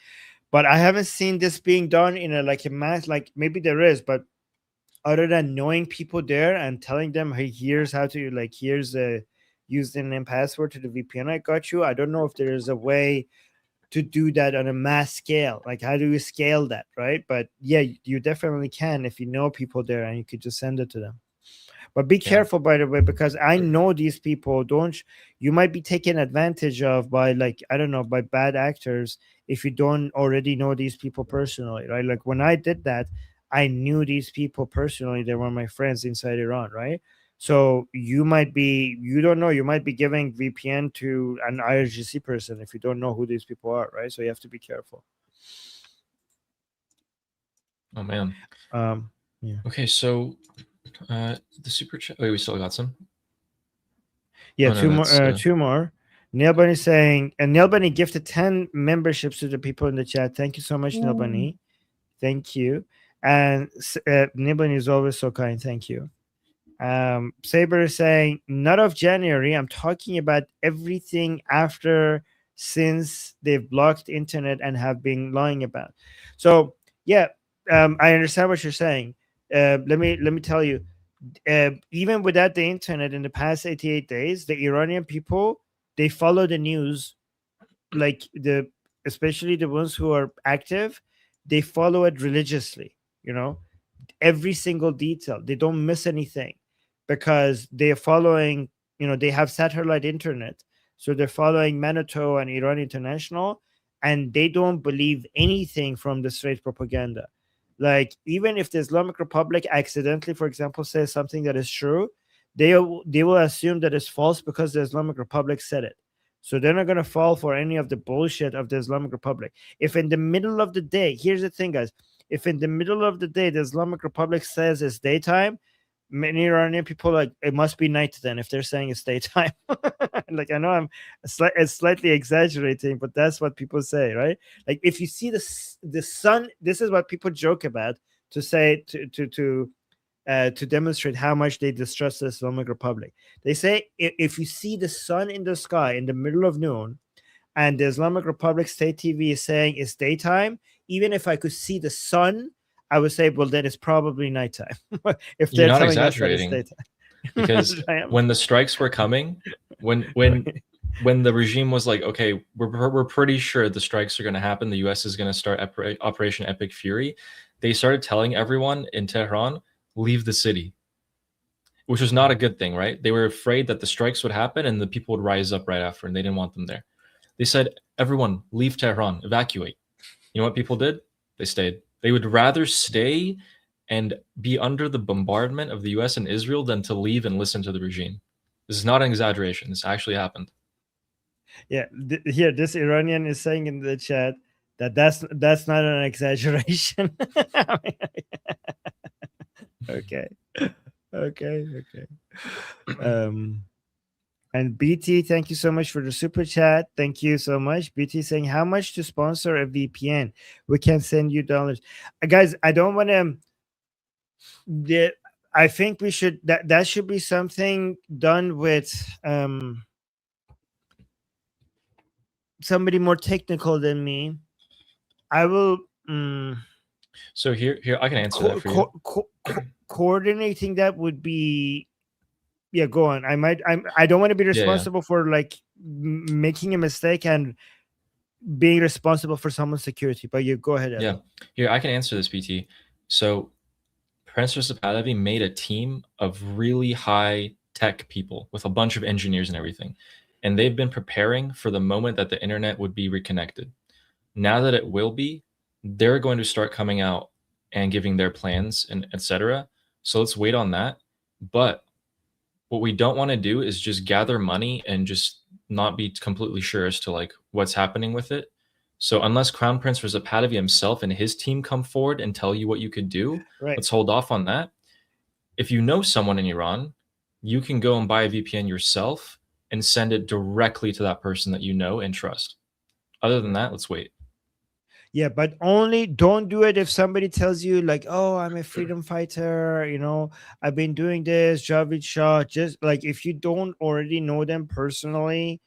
But I haven't seen this being done in a mass, maybe there is, but other than knowing people there and telling them, hey, here's how to here's the username and password to the VPN I got you. I don't know if there is a way to do that on a mass scale. How do you scale that, right? But yeah, you definitely can if you know people there, and you could just send it to them. But be careful, by the way, because I know these people you might be taken advantage of by by bad actors if you don't already know these people personally, right? Like when I did that, I knew these people personally. They were my friends inside Iran, right? So you might be giving VPN to an IRGC person if you don't know who these people are, right? So you have to be careful. Oh man. Yeah. Okay, so the super chat. Wait, we still got some. Yeah, two more. Neil Bunny saying, and Neil Bunny gifted 10 memberships to the people in the chat. Thank you so much, Neil Bunny. Thank you. And Neil Bunny is always so kind. Thank you. Saber is saying, not of January. I'm talking about everything after, since they've blocked internet and have been lying about. So yeah, I understand what you're saying. Let me tell you. Even without the internet in the past 88 days, the Iranian people, they follow the news, especially the ones who are active, they follow it religiously, every single detail. They don't miss anything because they're following, they have satellite internet. So they're following Manitou and Iran International, and they don't believe anything from the straight propaganda. Even if the Islamic Republic accidentally, for example, says something that is true, they will assume that it's false because the Islamic Republic said it. So they're not going to fall for any of the bullshit of the Islamic Republic. If in the middle of the day, here's the thing, guys, if in the middle of the day the Islamic Republic says it's daytime, many Iranian people it must be night then if they're saying it's daytime. I know I'm slightly exaggerating, but that's what people say, right? If you see the sun, this is what people joke about to say to demonstrate how much they distrust the Islamic Republic. They say if you see the sun in the sky in the middle of noon, and the Islamic Republic State TV is saying it's daytime, even if I could see the sun, I would say, well, then it's probably nighttime. If they're not telling exaggerating, us that it's because when the strikes were coming, when the regime was like, okay, we're pretty sure the strikes are going to happen, the U.S. is going to start Operation Epic Fury, they started telling everyone in Tehran, leave the city, which was not a good thing, right? They were afraid that the strikes would happen and the people would rise up right after, and they didn't want them there. They said, everyone, leave Tehran, evacuate. You know what people did? They stayed. They would rather stay and be under the bombardment of the US and Israel than to leave and listen to the regime. This is not an exaggeration. This actually happened. Yeah, here, this Iranian is saying in the chat that that's not an exaggeration. Okay. Okay, okay. Um, and BT, thank you so much for the super chat. Thank you so much. BT saying, how much to sponsor a VPN? We can send you dollars. Guys, I don't want to. I think we should that should be something done with somebody more technical than me. I will. So here I can answer that for you. Coordinating that would be, yeah, go on. I don't want to be responsible for like making a mistake and being responsible for someone's security, but you go ahead, Ali. Yeah, here I can answer this, BT. So Prince Pahlavi made a team of really high tech people with a bunch of engineers and everything, and they've been preparing for the moment that the internet would be reconnected. Now that it will be, they're going to start coming out and giving their plans and etc. So let's wait on that. But what we don't want to do is just gather money and just not be completely sure as to like what's happening with it. So unless Crown Prince Pahlavi himself and his team come forward and tell you what you could do, Right. let's hold off on that. If you know someone in Iran, you can go and buy a VPN yourself and send it directly to that person that you know and trust. Other than that, let's wait. Yeah, but only don't do it if somebody tells you like, "Oh, I'm a freedom fighter. You know, I've been doing this." Javid Shah. Just like if you don't already know them personally,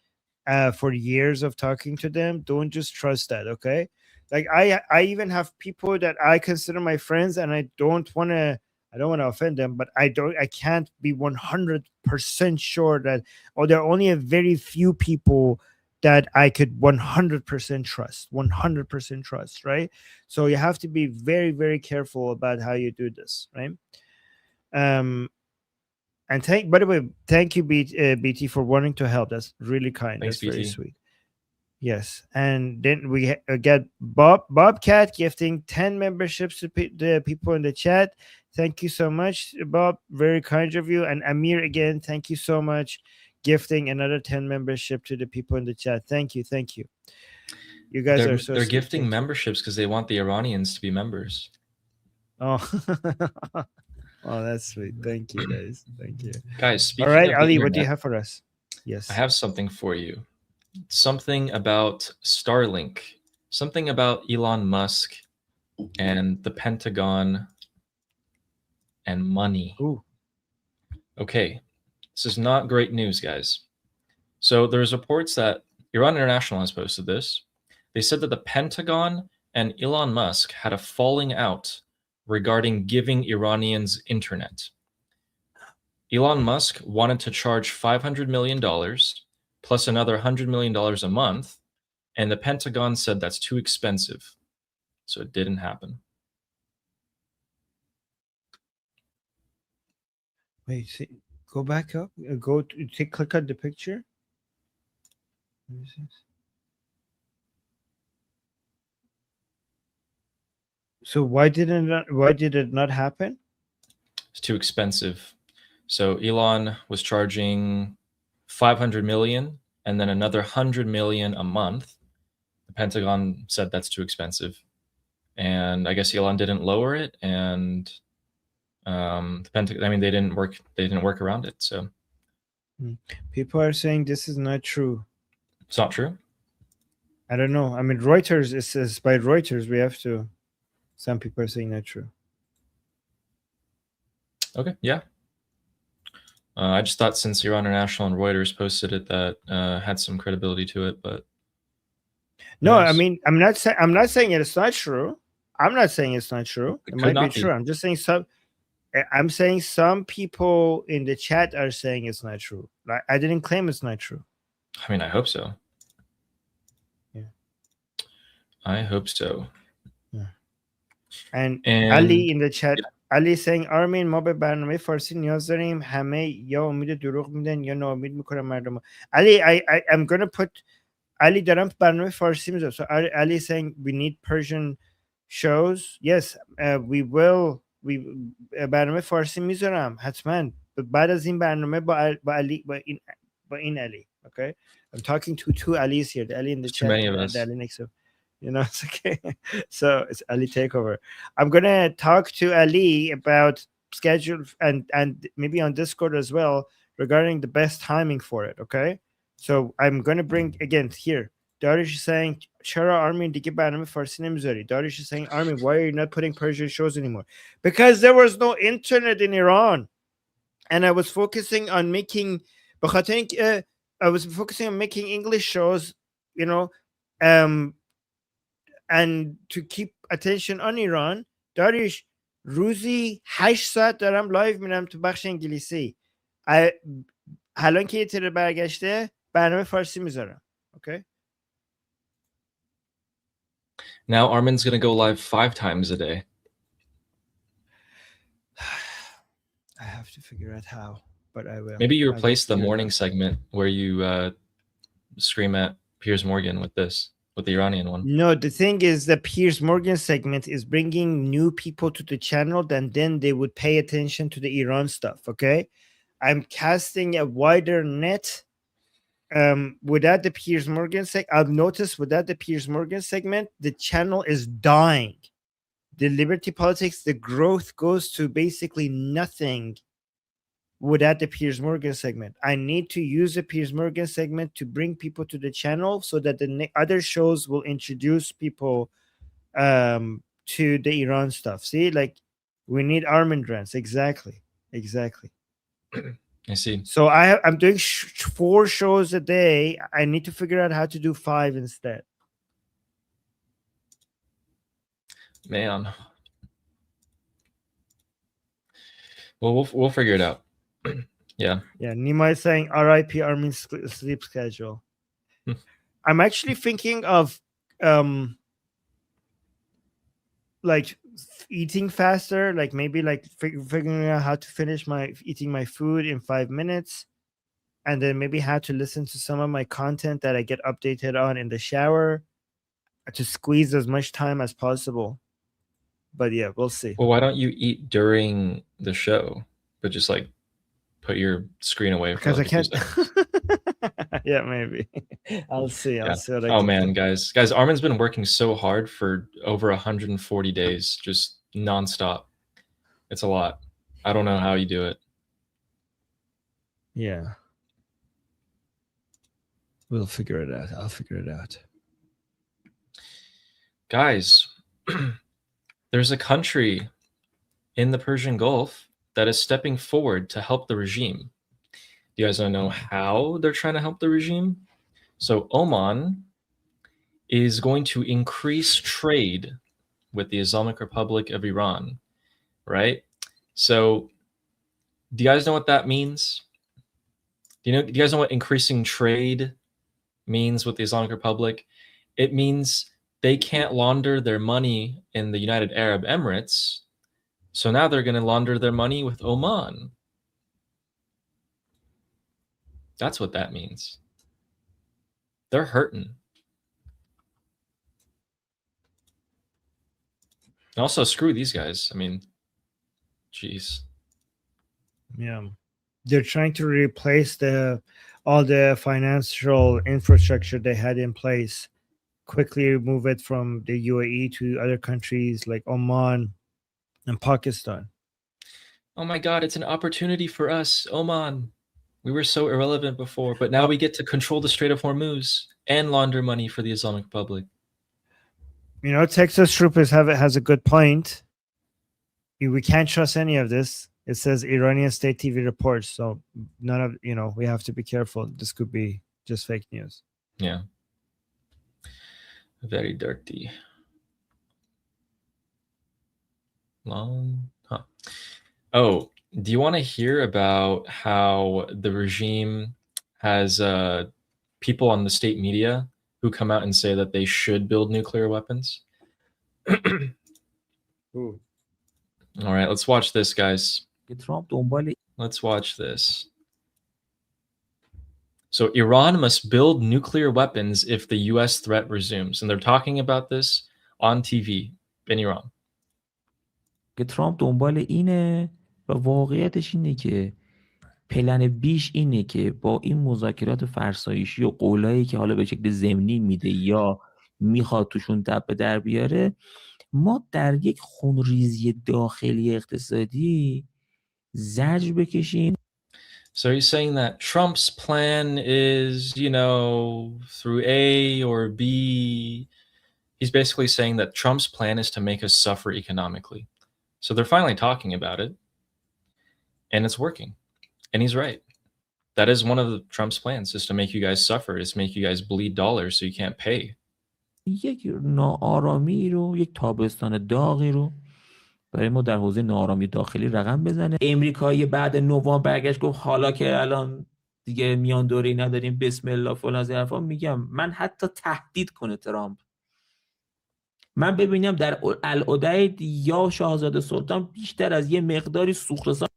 for years of talking to them, don't just trust that. Okay, like I even have people that I consider my friends, and I don't want to. I don't want to offend them, but I can't be 100% sure that, or there are only a very few people that I could 100% trust, 100% trust, right? So you have to be very, very careful about how you do this, right? And by the way, thank you, BT, for wanting to help. That's really kind. Thanks, That's very BT. sweet. Yes, and then we get Bobcat gifting 10 memberships to the people in the chat. Thank you so much, Bob. Very kind of you. And Amir, again, thank you so much, gifting another 10 membership to the people in the chat. Thank you, thank you. You guys are so they're sweet. gifting Thank you. memberships because they want the Iranians to be members. Oh, oh, that's sweet. Thank you, guys. Thank you. Guys, speaking All right, of the Ali, internet, what do you have for us? Yes. I have something for you. Something about Starlink. Something about Elon Musk and the Pentagon and money. Ooh. Okay, this is not great news, guys. So there's reports that Iran International has posted this. They said that the Pentagon and Elon Musk had a falling out regarding giving Iranians internet. Elon Musk wanted to charge $500 million plus another $100 million a month, and the Pentagon said that's too expensive. So it didn't happen. Wait, see, go back up. Go to click on the picture. So why did it not happen? It's too expensive. So Elon was charging 500 million and then another 100 million a month. The Pentagon said that's too expensive, and I guess Elon didn't lower it, and the Pentagon. I mean, they didn't work around it. So people are saying this is not true. It's not true. I don't know. I mean, Reuters. It says by Reuters. We have to. Some people are saying not true. Okay, yeah. I just thought since Iran International and Reuters posted it, that had some credibility to it, but no, I mean, I'm not saying it's not true. I'm not saying it's not true. It might be true. I'm just saying I'm saying some people in the chat are saying it's not true. I didn't claim it's not true. I mean, I hope so. Yeah, I hope so. Yeah. And Ali in the chat. Yeah. علی saying آرمین ما به برنامه فارسی نیاز داریم همه یا امید دروغ میدن یا ناامید میکنن مردم. علی I'm gonna put علی دارم برنامه فارسی میذارم. So Ali saying we need Persian shows. Yes, we will. برنامه فارسی میذارم حتما. بعد از این برنامه با علی با این علی. Okay, I'm talking to two Alis here. The Ali in the chat. Too many of us. The Ali next to. You know, it's okay. So it's Ali takeover. I'm gonna talk to Ali about schedule and maybe on Discord as well regarding the best timing for it. Okay, so I'm gonna bring again here. Darish is saying, "Chara Armin دیگه برنامه فارسی نمیذاری." Darish is saying, "Armin, why are you not putting Persian shows anymore?" Because there was no internet in Iran, and I was focusing on making. بخاطر اینکه I was focusing on making English shows, you know, and to keep attention on Iran. Darish, روزی 8 ساعت دارم لایو میرم تو بخش انگلیسی. الان که یه تره برگشته برنامه فارسی میذارم. Okay. Now Armin's gonna go live 5 times a day. I have to figure out how, but I will. Maybe you replace the morning segment where you scream at Piers Morgan with the Iranian one. No, the thing is the Piers Morgan segment is bringing new people to the channel, and then they would pay attention to the Iran stuff. Okay, I'm casting a wider net. Without the Piers Morgan I've noticed without the Piers Morgan segment, the channel is dying. The Liberty Politics, the growth goes to basically nothing without the Piers Morgan segment. I need to use the Piers Morgan segment to bring people to the channel so that the other shows will introduce people to the Iran stuff. See, like we need Armindrans. Exactly. I see. So I'm doing 4 shows a day. I need to figure out how to do 5 instead. Man. Well, we'll figure it out. Yeah. Nima is saying RIP Armin's sleep schedule. I'm actually thinking of like eating faster, like maybe like figuring out how to finish eating my food in 5 minutes, and then maybe how to listen to some of my content that I get updated on in the shower to squeeze as much time as possible. But yeah, we'll see. Well, why don't you eat during the show, but just like put your screen away because I can't. Yeah, maybe. I'll see. I'll see what I can man, do. Guys, Armin's been working so hard for over 140 days, just nonstop. It's a lot. I don't know how you do it. Yeah. We'll figure it out. I'll figure it out. Guys, there's a country in the Persian Gulf that is stepping forward to help the regime. Do you guys want to know how they're trying to help the regime? So Oman is going to increase trade with the Islamic Republic of Iran, right? So do you guys know what that means? Do you guys know what increasing trade means with the Islamic Republic? It means they can't launder their money in the United Arab Emirates. So now they're going to launder their money with Oman. That's what that means. They're hurting. And also, screw these guys. I mean, jeez. Yeah. They're trying to replace all the financial infrastructure they had in place, quickly move it from the UAE to other countries like Oman and Pakistan. Oh my God, it's an opportunity for us, Oman. We were so irrelevant before, but now we get to control the Strait of Hormuz and launder money for the Islamic Republic. You know, Texas Troopers has a good point. We can't trust any of this. It says Iranian state TV reports, so none of, we have to be careful. This could be just fake news. Yeah. Very dirty. Oh, do you want to hear about how the regime has people on the state media who come out and say that they should build nuclear weapons? Ooh. All right, let's watch this, guys. Let's watch this. So Iran must build nuclear weapons if the US threat resumes. And they're talking about this on TV in Iran. که ترامپ دنبال اینه و واقعیتش اینه که پلن بیش اینه که با این مذاکرات فرسایشی و قولایی که حالا به شکل ضمنی میده یا میخواد توشون دب در بیاره، ما در یک خونریزی داخلی اقتصادی زجر بکشین. So he's saying that Trump's plan is, through A or B. He's basically saying that Trump's plan is to make us suffer economically. So they're finally talking about it, and it's working. And he's right. That is one of Trump's plans, is to make you guys suffer, is to make you guys bleed dollars so you can't pay. یک ناآرامی رو، یک تابستان داغی رو برای ما در حوزه ناآرامی داخلی رقم بزنه. امریکایی بعد نوامبر برگشت گفت حالا که الان دیگه میان دوری نداریم بسم الله فلان از این حرفا. میگم من حتی تهدید کنه ترامپ، من ببینم در العدید یا شاهزاده سلطان بیشتر از یه مقداری سوختسان.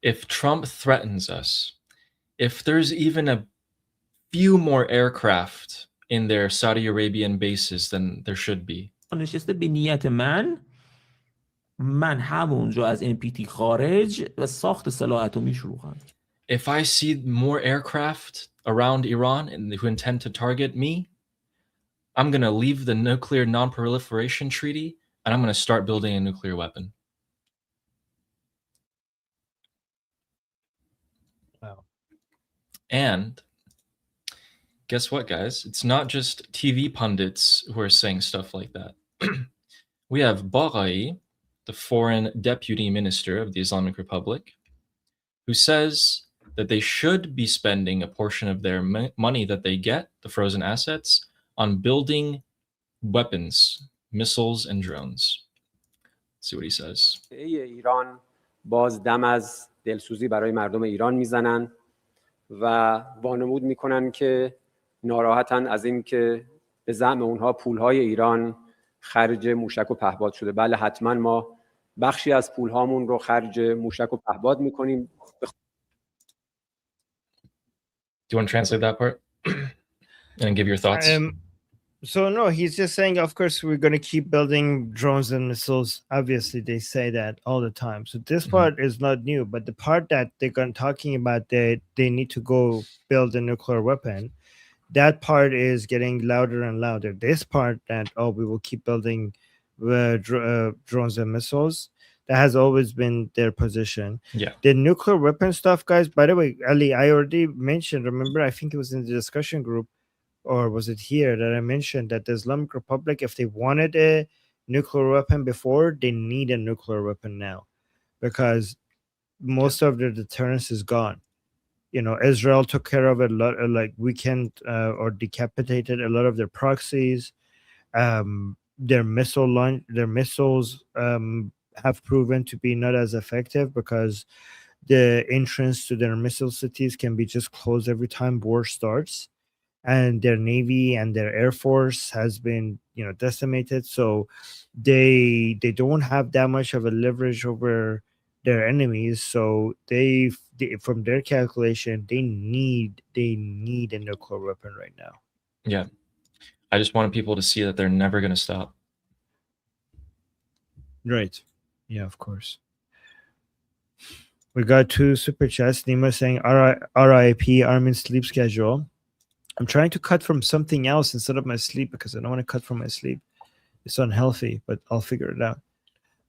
If Trump threatens us, if there's even a few more aircraft in their Saudi Arabian bases than there should be. نشسته به نیت من همونجا از NPT خارج و ساخت سلاح اتمی شروع کنم. If I see more aircraft around Iran and who intend to target me, I'm going to leave the nuclear non-proliferation treaty and I'm going to start building a nuclear weapon. Wow. And guess what, guys? It's not just TV pundits who are saying stuff like that. We have Baghai, the foreign deputy minister of the Islamic Republic, who says that they should be spending a portion of their money that they get, the frozen assets, on building weapons, missiles, and drones. Let's see what he says. ایران باز دم از دلسوزی برای مردم ایران میزنن و وانمود میکنن که ناراحتن از این که به زعم اونها پولهای ایران خرج موشک و پهپاد شده. بله حتما ما بخشی از پولهامون رو خرج موشک و پهپاد میکنیم. Do you want to translate that part and give your thoughts? So no, he's just saying, of course, we're going to keep building drones and missiles. Obviously, they say that all the time. So this part is not new, but the part that they're talking about that they need to go build a nuclear weapon, that part is getting louder and louder. This part that, we will keep building drones and missiles, that has always been their position. Yeah. The nuclear weapon stuff, guys, by the way, Ali, I already mentioned, remember, I think it was in the discussion group, or was it here that I mentioned that the Islamic Republic, if they wanted a nuclear weapon before, they need a nuclear weapon now, because most of their deterrence is gone. Israel took care of it a lot, like weakened or decapitated a lot of their proxies. Their missiles have proven to be not as effective because the entrance to their missile cities can be just closed every time war starts. And their navy and their air force has been, decimated. So they don't have that much of a leverage over their enemies. So they from their calculation, they need a nuclear weapon right now. Yeah. I just wanted people to see that they're never going to stop. Right. Yeah, of course. We got 2 super chats. Nima saying RIP Armin sleep schedule. I'm trying to cut from something else instead of my sleep because I don't want to cut from my sleep. It's unhealthy, but I'll figure it out.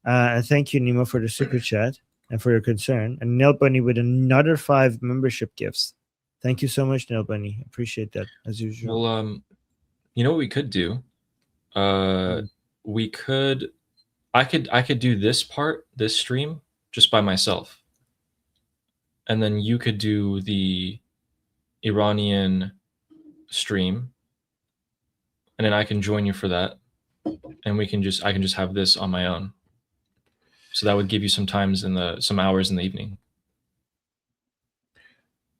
And thank you, Nima, for the super chat and for your concern. And Nail Bunny with another 5 membership gifts. Thank you so much, Nail Bunny. Appreciate that, as usual. Well, you know what we could do? I could do this part, this stream, just by myself. And then you could do the Iranian stream, and then I can join you for that, and I can just have this on my own. So that would give you some hours in the evening.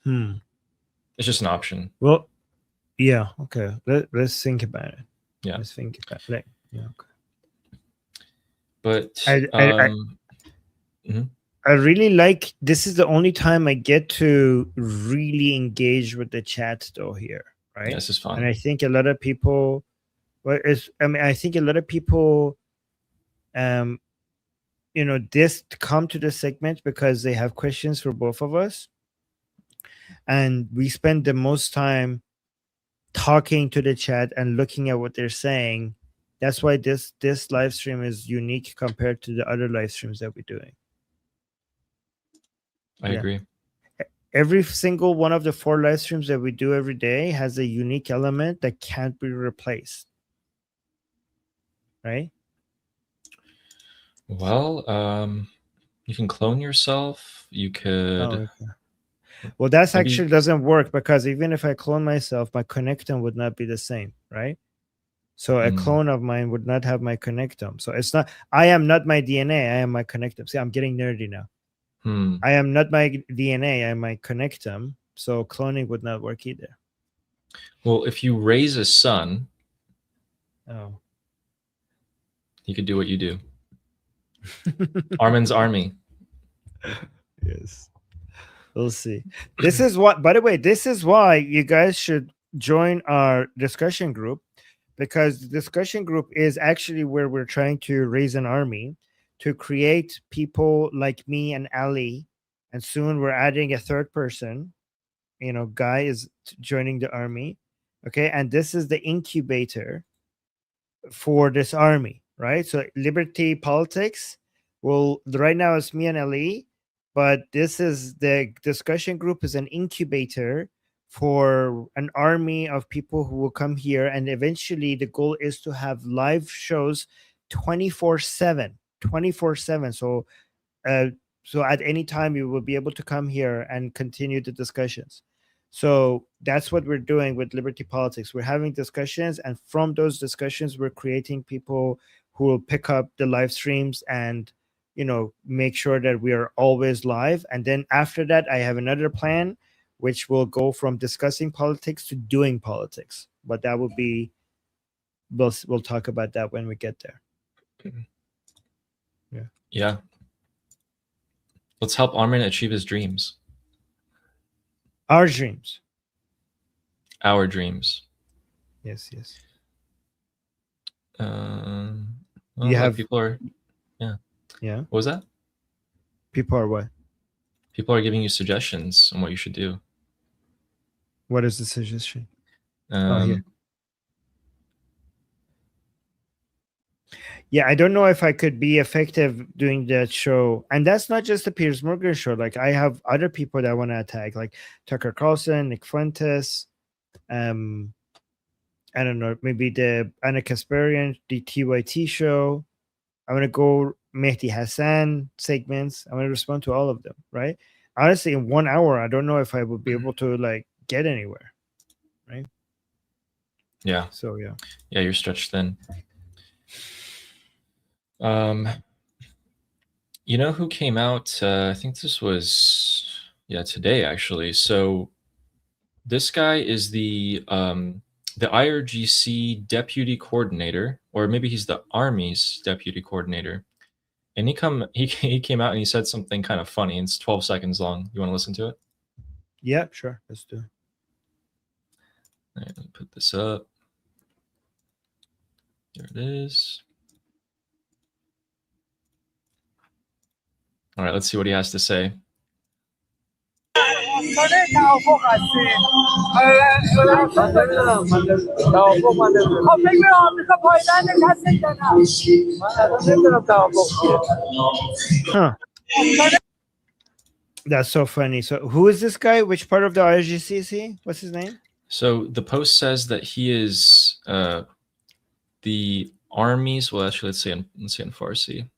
It's just an option. Well, yeah, okay. Let's think about it. Yeah, let's think about it. Yeah, okay. But I really like, this is the only time I get to really engage with the chat though here, right? Yeah, this is fun. And I think a lot of people, I think a lot of people, this come to the segment because they have questions for both of us. And we spend the most time talking to the chat and looking at what they're saying. That's why this live stream is unique compared to the other live streams that we're doing. I Yeah. agree. Every single one of the 4 live streams that we do every day has a unique element that can't be replaced. Right? Well, you can clone yourself. You could. Oh, okay. Well, that's Maybe- actually doesn't work because even if I clone myself, my connectome would not be the same, right? So a Hmm. clone of mine would not have my connectome. So it's not. I am not my DNA. I am my connectome. See, I'm getting nerdy now. I am not my DNA. I am my connectome. So cloning would not work either. Well, if you raise a son, Oh. he could do what you do. Armin's army. Yes. We'll see. This is what, by the way, this is why you guys should join our discussion group, because the discussion group is actually where we're trying to raise an army to create people like me and Ali. And soon we're adding a third person. You know, Guy is joining the army. Okay. And this is the incubator for this army, right? So Liberty Politics will, right now it's me and Ali, but this is the discussion group is an incubator for an army of people who will come here, and eventually the goal is to have live shows 24/7. So uh, so at any time you will be able to come here and continue the discussions. So that's what we're doing with Liberty Politics. We're having discussions, and from those discussions, we're creating people who will pick up the live streams and, you know, make sure that we are always live. And then after that, I have another plan, which will go from discussing politics to doing politics. But that will be, we'll talk about that when we get there. Yeah. Let's help Armin achieve his dreams. Our dreams. Our dreams. Yes, yes. Well, You like have- people are. Yeah. Yeah. What was that? People are what? People are giving you suggestions on what you should do. What is the suggestion? Um, here. Yeah, I don't know if I could be effective doing that show. And that's not just the Piers Morgan show. Like, I have other people that I want to attack, like Tucker Carlson, Nick Fuentes, I don't know, maybe the Anna Kasparian, the TYT show. I want to go Mehdi Hassan segments. I want to respond to all of them, right? Honestly, in 1 hour, I don't know if I would be able to like get anywhere, right? Yeah. So yeah. Yeah, you're stretched thin. You know who came out? I think this was today actually. So this guy is the IRGC deputy coordinator, or maybe he's the Army's deputy coordinator. And he came out and he said something kind of funny. It's 12 seconds long. You want to listen to it? Yeah, sure. Let's do it. All right, let me put this up. There it is. All right, let's see what he has to say. Huh. That's so funny. So who is this guy? Which part of the IRGC is he? What's his name? So the post says that he is the Army's. Well, actually, let's say in Farsi.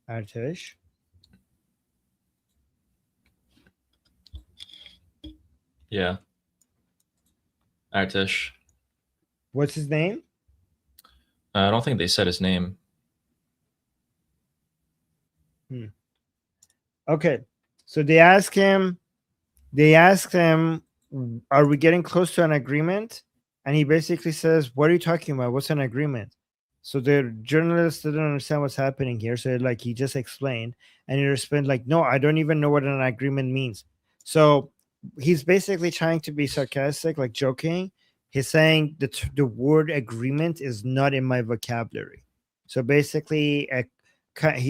Artesh. Yeah. Artesh. What's his name? I don't think they said his name. Okay. So they asked him, are we getting close to an agreement? And he basically says, what are you talking about? What's an agreement? So the journalists didn't understand what's happening here. So like he just explained, and he responded like, no, I don't even know what an agreement means. So he's basically trying to be sarcastic, like joking. He's saying that the word agreement is not in my vocabulary. So basically,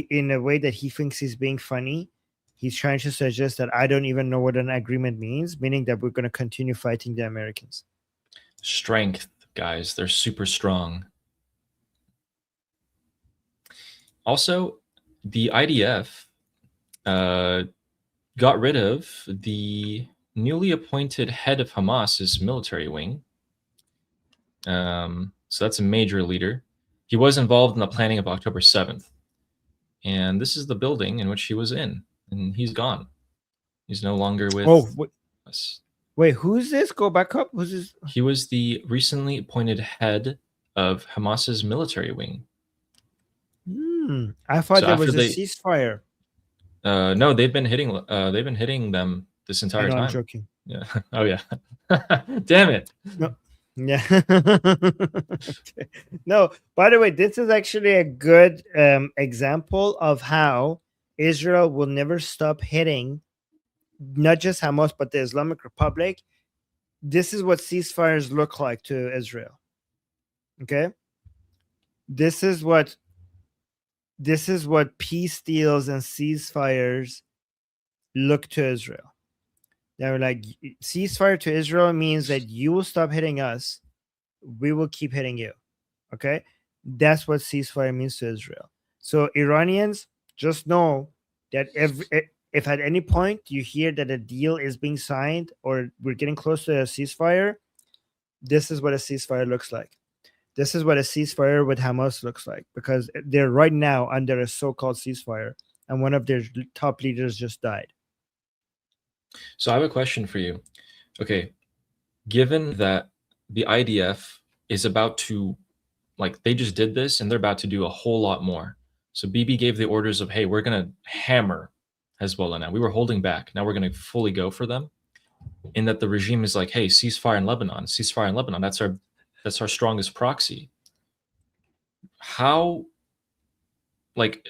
in a way that he thinks he's being funny, he's trying to suggest that I don't even know what an agreement means, meaning that we're going to continue fighting the Americans. Strength, guys. They're super strong. Also, the IDF got rid of the newly appointed head of Hamas's military wing. So that's a major leader. He was involved in the planning of October 7th. And this is the building in which he was in. And he's gone. He's no longer with us. Wait, who's this? Go back up. Who's this? He was the recently appointed head of Hamas's military wing. I thought So there was after a ceasefire. No, they've been hitting them this entire time. I'm joking. Yeah. Oh yeah. Damn it. No. Yeah. Okay. No, by the way, this is actually a good example of how Israel will never stop hitting not just Hamas but the Islamic Republic. This is what ceasefires look like to Israel. Okay? This is what peace deals and ceasefires look to Israel. They're like, ceasefire to Israel means that you will stop hitting us, we will keep hitting you. Okay, that's what ceasefire means to Israel. So Iranians, just know that if at any point you hear that a deal is being signed or we're getting close to a ceasefire, this is what a ceasefire looks like. This is what a ceasefire with Hamas looks like, because they're right now under a so-called ceasefire, and one of their top leaders just died. So I have a question for you. Okay, given that the IDF is about to, like, they just did this and they're about to do a whole lot more. So Bibi gave the orders of, hey, we're going to hammer Hezbollah now. We were holding back. Now we're going to fully go for them. In that the regime is like, hey, ceasefire in Lebanon. Ceasefire in Lebanon. That's our strongest proxy. How, like,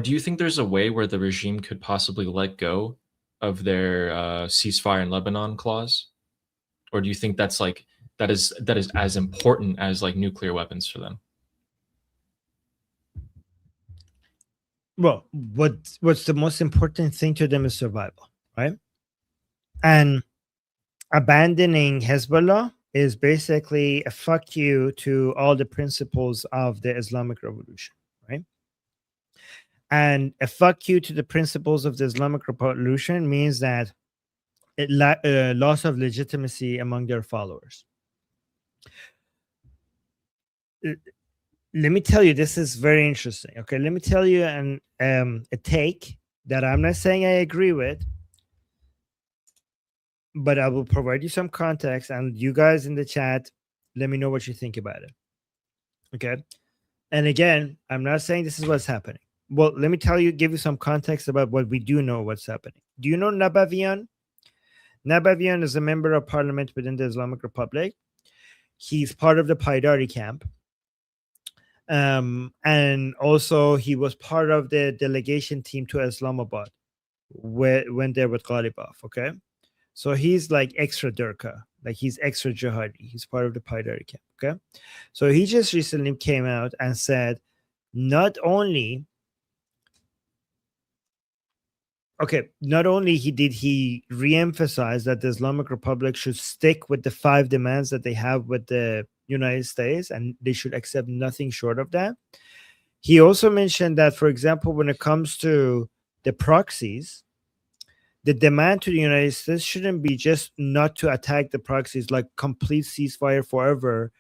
do you think there's a way where the regime could possibly let go of their ceasefire in Lebanon clause? Or do you think that's like that is as important as like nuclear weapons for them? Well, what's the most important thing to them is survival, right? And abandoning Hezbollah is basically a fuck you to all the principles of the Islamic Revolution, right? And a fuck you to the principles of the Islamic Revolution means that loss of legitimacy among their followers. Let me tell you, this is very interesting. Okay, let me tell you a take that I'm not saying I agree with, but I will provide you some context, and you guys in the chat, let me know what you think about it. Okay, and again, I'm not saying this is what's happening. Well, let me give you some context about what we do know what's happening. Do you know Nabavian? Nabavian is a member of parliament within the Islamic Republic. He's part of the Paidari camp. And also he was part of the delegation team to Islamabad when they were with Ghalibaf. Okay, so he's like extra Durka, like he's extra jihadi. He's part of the Paidari camp. Okay, so he just recently came out and said, not only he re-emphasized that the Islamic Republic should stick with the 5 demands that they have with the United States, and they should accept nothing short of that. He also mentioned that, for example, when it comes to the proxies, the demand to the United States shouldn't be just not to attack the proxies, like complete ceasefire forever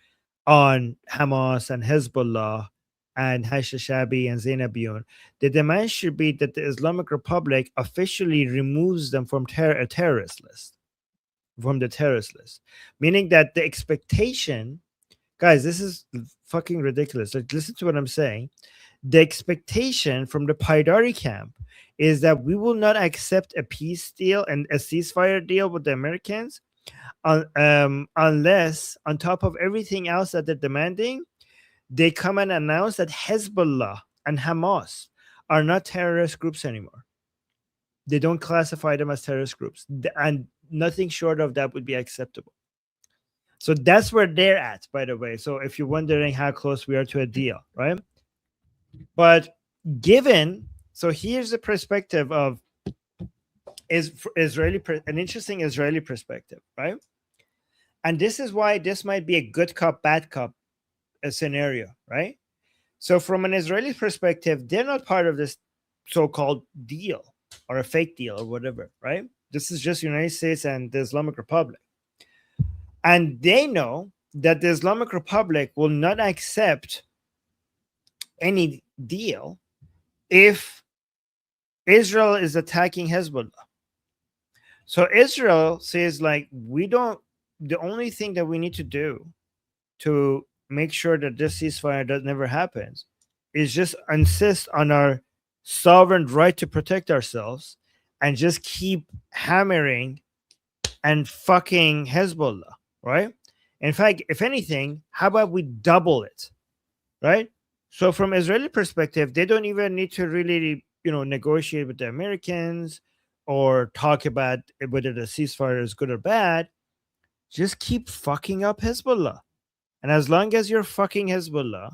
on Hamas and Hezbollah and Hashishabi and Zainabiyun. The demand should be that the Islamic Republic officially removes them from a terrorist list, meaning that the expectation, guys, this is fucking ridiculous. Like, listen to what I'm saying. The expectation from the Paidari camp is that we will not accept a peace deal and a ceasefire deal with the Americans unless, on top of everything else that they're demanding, they come and announce that Hezbollah and Hamas are not terrorist groups anymore. They don't classify them as terrorist groups. And nothing short of that would be acceptable. So that's where they're at, by the way. So if you're wondering how close we are to a deal, right? But so here's the perspective of an interesting Israeli perspective, right? And this is why this might be a good cop, bad cop scenario, right? So from an Israeli perspective, they're not part of this so-called deal, or a fake deal or whatever, right? This is just United States and the Islamic Republic. And they know that the Islamic Republic will not accept any deal if Israel is attacking Hezbollah. So Israel says, like, the only thing that we need to do to make sure that this ceasefire never happens is just insist on our sovereign right to protect ourselves and just keep hammering and fucking Hezbollah, right? In fact, if anything, how about we double it, right? So from Israeli perspective, they don't even need to really, negotiate with the Americans or talk about whether the ceasefire is good or bad. Just keep fucking up Hezbollah. And as long as you're fucking Hezbollah,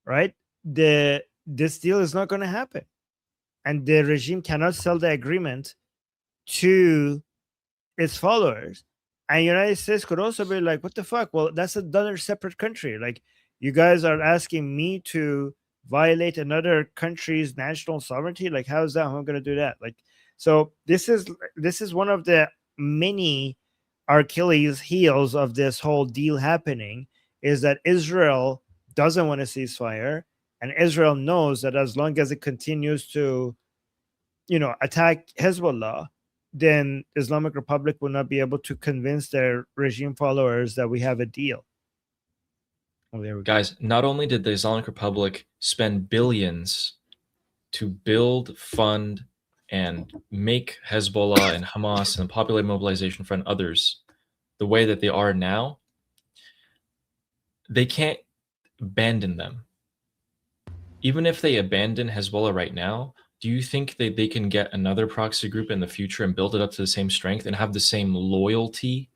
right, this deal is not going to happen. And the regime cannot sell the agreement to its followers. And United States could also be like, what the fuck? Well, that's another separate country. Like, you guys are asking me to violate another country's national sovereignty. Like, how is that? How am I going to do that? Like, so this is one of the many Achilles heels of this whole deal happening, is that Israel doesn't want a ceasefire, and Israel knows that as long as it continues to, attack Hezbollah, then Islamic Republic will not be able to convince their regime followers that we have a deal. Oh, there we go. Guys, not only did the Islamic Republic spend billions to build, fund, and make Hezbollah and Hamas and the Popular Mobilization Front, others, the way that they are now, they can't abandon them. Even if they abandon Hezbollah right now, do you think that they can get another proxy group in the future and build it up to the same strength and have the same loyalty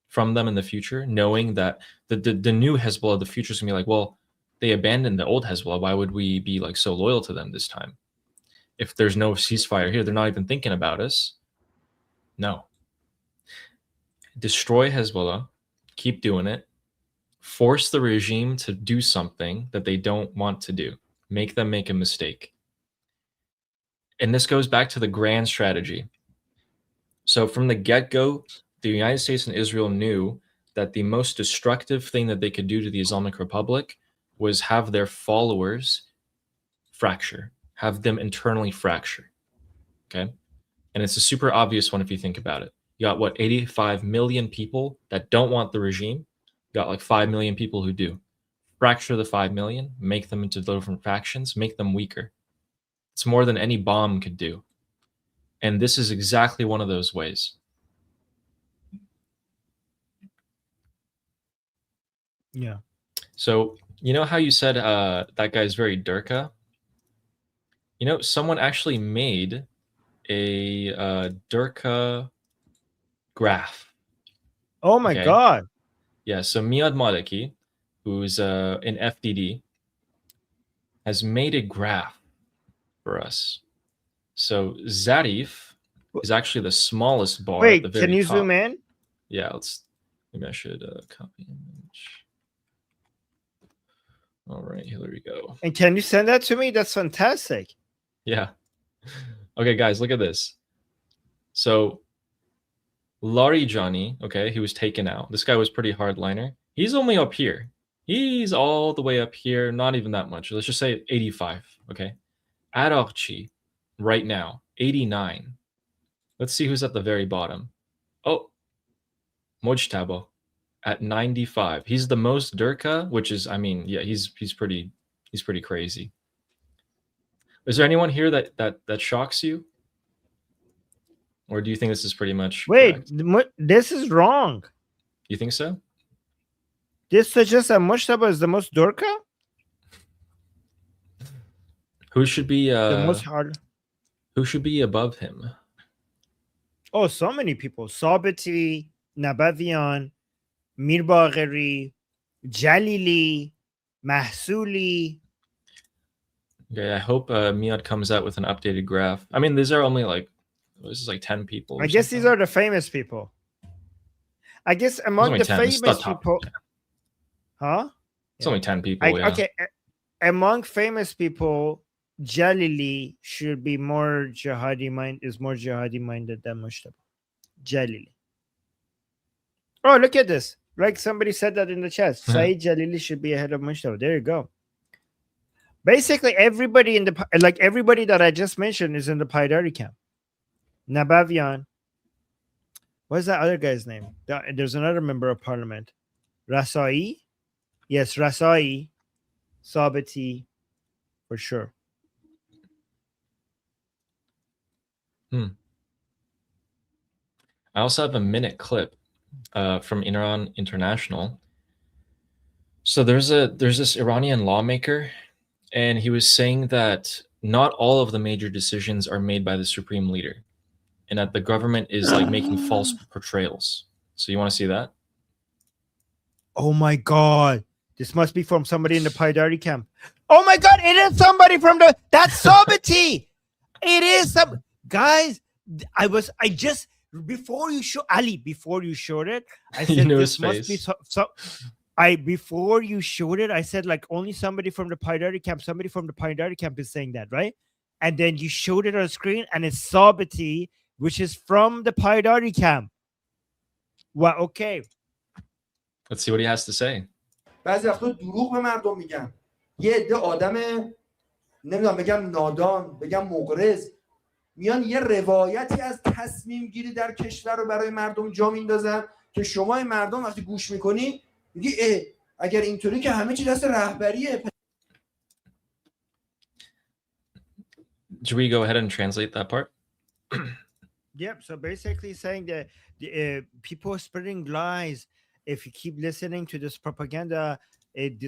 from them in the future, knowing that the new Hezbollah, the future is going to be like, well, they abandoned the old Hezbollah. Why would we be like so loyal to them this time? If there's no ceasefire here, they're not even thinking about us. No. Destroy Hezbollah, keep doing it, force the regime to do something that they don't want to do, make them make a mistake. And this goes back to the grand strategy. So from the get-go, the United States and Israel knew that the most destructive thing that they could do to the Islamic Republic was have their followers fracture, have them internally fracture. Okay? And it's a super obvious one if you think about it. You got, 85 million people that don't want the regime. You got like 5 million people who do. Fracture the 5 million, make them into different factions, make them weaker. It's more than any bomb could do. And this is exactly one of those ways. Yeah. So, you know how you said that guy's very Durka? Someone actually made a Durka graph. Oh my God. Yeah, so Miad Maliki, who's in FDD, has made a graph for us. So Zarif is actually the smallest bar at the Wait, very can you top. zoom in? Yeah, maybe I should copy image. All right, here we go. And can you send that to me? That's fantastic. Yeah. Okay, guys, look at this. So Laurie Johnny, okay, he was taken out. This guy was pretty hardliner. He's only up here. He's all the way up here, not even that much. Let's just say 85, okay? Ararchi, right now, 89. Let's see who's at the very bottom. Oh, Mojtabo at 95. He's the most Durka, which is, yeah, he's pretty crazy. Is there anyone here that shocks you? Or do you think this is pretty much correct? This is wrong. You think so? This suggests that Mojtaba is the most Durka? Who should be the most hard. Who should be above him? Oh, so many people. Sabiti, Nabavian, Mir Bagheri, Jalili, Mahsuli. Okay, I hope Miad comes out with an updated graph. These are only this is like 10 people. I guess these are the famous people. I guess among the 10. famous people. 10. Huh? It's only 10 people. Okay. Among famous people, Jalili should be more jihadi minded than Mushtaba. Jalili. Oh, look at this. Like somebody said that in the chat. Saeed Jalili should be ahead of Mushtaba. There you go. Basically, everybody everybody that I just mentioned is in the Paidari camp. Nabavian. What's that other guy's name? There's another member of parliament. Rasai. Yes, Rasai. Sabati. For sure. I also have a minute clip from Iran International. So there's this Iranian lawmaker, and he was saying that not all of the major decisions are made by the supreme leader, and that the government is like making false portrayals. So you want to see that? Oh my God. This must be from somebody in the Paidari camp. Oh my God. It is somebody from that's Sabati. It is some guys. I just, before you showed it, I said, You knew this his must be face. before you showed it, I said, like, only somebody from the Paidari camp is saying that, right? And then you showed it on screen, and it's Sabati, which is from the Paidari camp. Well, okay. Let's see what he has to say. بعضی وقتا دروغ به مردم میگن. یه عده آدم نمیدونم بگم نادان، بگم مغرض، میان یه روایتی از تصمیم گیری در کشور رو برای مردم جا میندازن که شما مردم وقتی گوش میکنی میگی اگر اینطوری که همه چی دست رهبریه. Should we go ahead and translate that part? Yep. So basically saying that people are spreading lies. If you keep listening to this propaganda,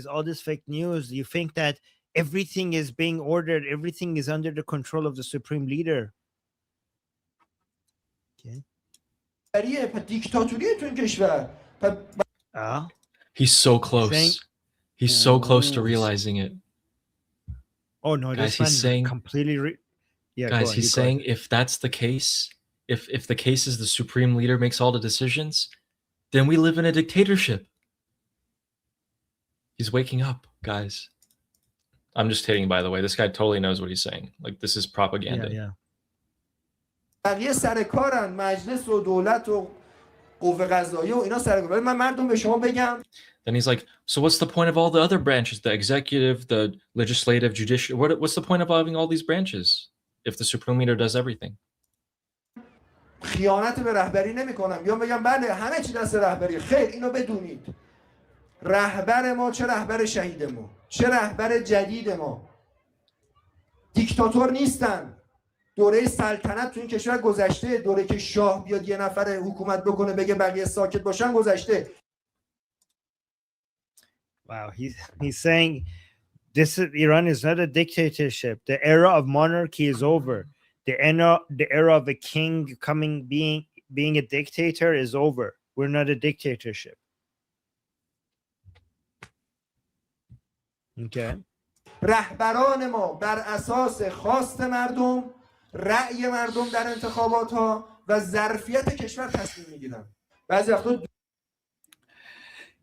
all this fake news, you think that everything is being ordered, everything is under the control of the supreme leader. Okay. He's so close. He's so close to realizing it. Oh no, guys, this man he's saying completely. Yeah, guys, he's saying if that's the case, if the case is the supreme leader makes all the decisions, then we live in a dictatorship. He's waking up, guys. I'm just kidding, by the way. This guy totally knows what he's saying. Like, this is propaganda. Yeah. بقیه سر کارن، مجلس و دولت و قوه قضاییه و اینا سر کارن. من مردم به شما بگم. Then he's like, so what's the point of all the other branches, the executive, the legislative, judicial? What's the point of having all these branches if the supreme leader does everything? خیانت به رهبری نمی‌کنم. یا بگم بله همه چی دست رهبری. خیر، اینو بدونید. رهبر ما چه رهبر شهید ما، چه رهبر جدید ما. دیکتاتور نیستن. دوره سلطنت تو این کشور گذشته، دوره که شاه بیاد یه نفر حکومت بکنه بگه بقیه ساکت باشن گذشته. Wow, he's saying Iran is not a dictatorship. The era of monarchy is over. The era of a king being a dictator is over. We're not a dictatorship. Okay. رهبران ما بر اساس خواست مردم، رأی مردم در انتخابات ها و ظرفیت کشور تصمیم میگیرن. بعضی وقتا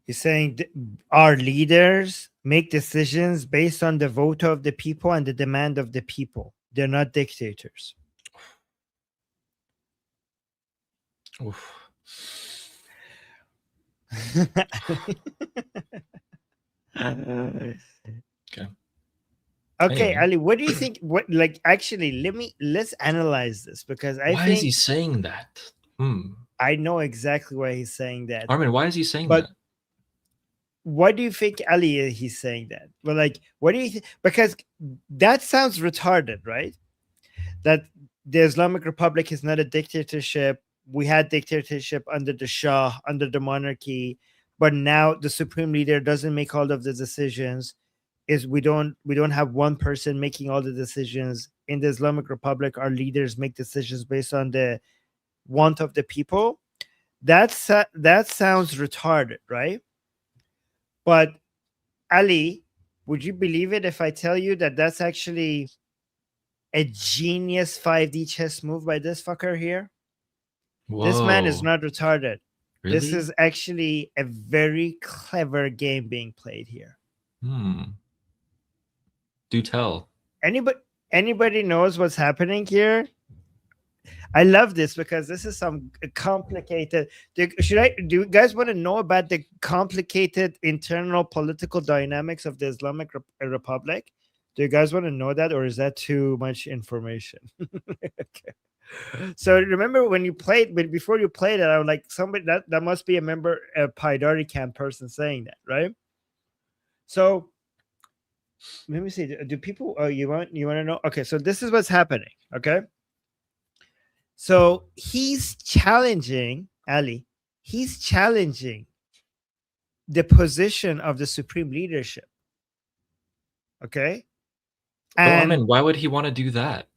He's saying our leaders make decisions based on the vote of the people and the demand of the people. They're not dictators. Oof. Okay, Anyway. Ali, what do you think? Let's analyze this, because why is he saying that? I know exactly why he's saying that. Armin, why is he saying that? What do you think, Ali, he's saying that? Well, like, what do you think? Because that sounds retarded, right? That the Islamic Republic is not a dictatorship. We had dictatorship under the Shah, under the monarchy, but now the supreme leader doesn't make all of the decisions. We don't have one person making all the decisions. In the Islamic Republic, our leaders make decisions based on the want of the people. That sounds retarded, right? But Ali, would you believe it if I tell you that that's actually a genius 5D chess move by this fucker here? Whoa. This man is not retarded. Really? This is actually a very clever game being played here. Do tell. anybody knows what's happening here? I love this because this is some complicated. Do you guys want to know about the complicated internal political dynamics of the Islamic Republic? Do you guys want to know that, or is that too much information? Okay. So remember when you played, but before you played it, I was like, somebody that must be a member, a Paidari camp person saying that, right? So let me see. Do people? Oh, you want to know? Okay, so this is what's happening. Okay. So he's challenging Ali. He's challenging the position of the supreme leadership. Okay. And Armin, why would he want to do that?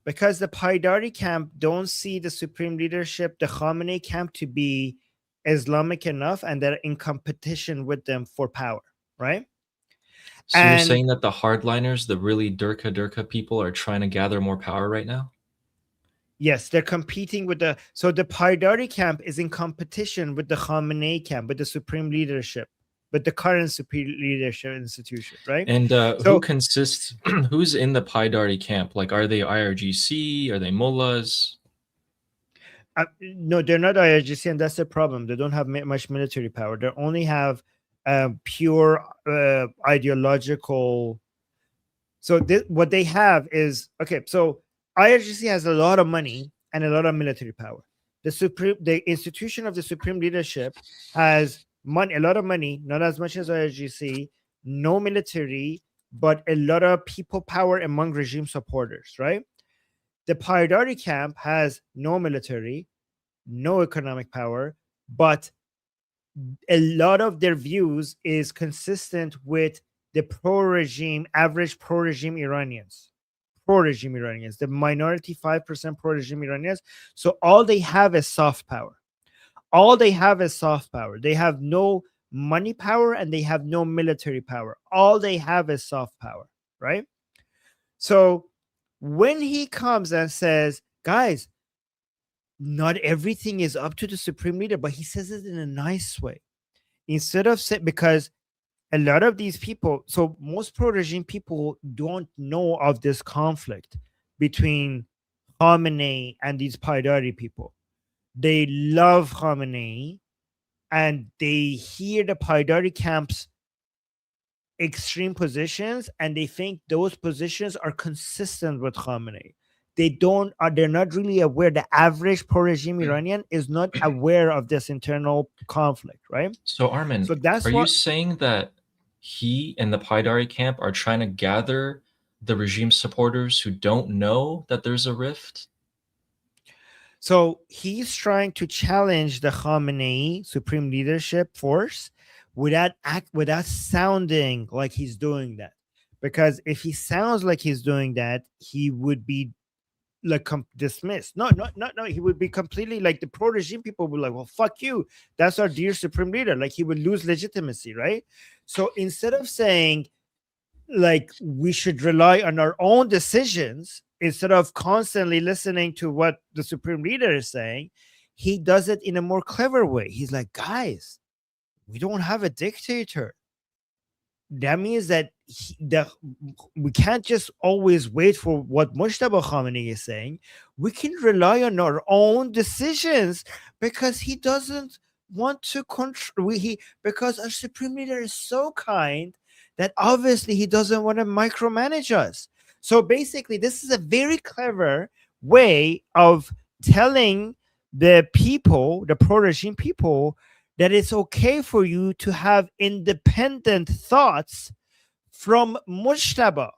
Because the Paidari camp don't see the supreme leadership, the Khamenei camp, to be Islamic enough, and they're in competition with them for power, right? So you're saying that the hardliners, the really Durka people, are trying to gather more power right now? Yes, they're competing with the Paidari camp is in competition with the Khamenei camp, with the supreme leadership, with the current supreme leadership institution, right? And who's in the Paidari camp? Like, are they IRGC? Are they mullahs? No, they're not IRGC, and that's the problem. They don't have much military power. They only have pure ideological. So what they have is, okay, so IRGC has a lot of money and a lot of military power. The institution of the supreme leadership has a lot of money, not as much as IRGC, no military, but a lot of people power among regime supporters, right? The Paidari camp has no military, no economic power, but a lot of their views is consistent with the average pro-regime Iranians. The minority 5% pro-regime Iranians. So all they have is soft power. They have no money power and they have no military power. All they have is soft power, right? So when he comes and says, guys, not everything is up to the supreme leader, but he says it in a nice way. Instead of because a lot of these people, so most pro-regime people don't know of this conflict between Khamenei and these Paidari people. They love Khamenei and they hear the Paidari camp's extreme positions and they think those positions are consistent with Khamenei. They're not really aware. The average pro-regime Iranian is not aware of this internal conflict, right? So Armin, you saying that he and the Paidari camp are trying to gather the regime supporters who don't know that there's a rift? So he's trying to challenge the Khamenei supreme leadership force without sounding like he's doing that. Because if he sounds like he's doing that, he would be like dismissed. No, he would be completely like the pro-regime people would be like, well, fuck you, that's our dear supreme leader. Like he would lose legitimacy, right? So instead of saying like we should rely on our own decisions instead of constantly listening to what the supreme leader is saying, he does it in a more clever way. He's like, guys, we don't have a dictator. That means that we can't just always wait for what Mujtaba Khamenei is saying. We can rely on our own decisions because he doesn't want to control. Because our supreme leader is so kind that obviously he doesn't want to micromanage us. So basically, this is a very clever way of telling the people, the pro-regime people, that it's okay for you to have independent thoughts from Mujtaba.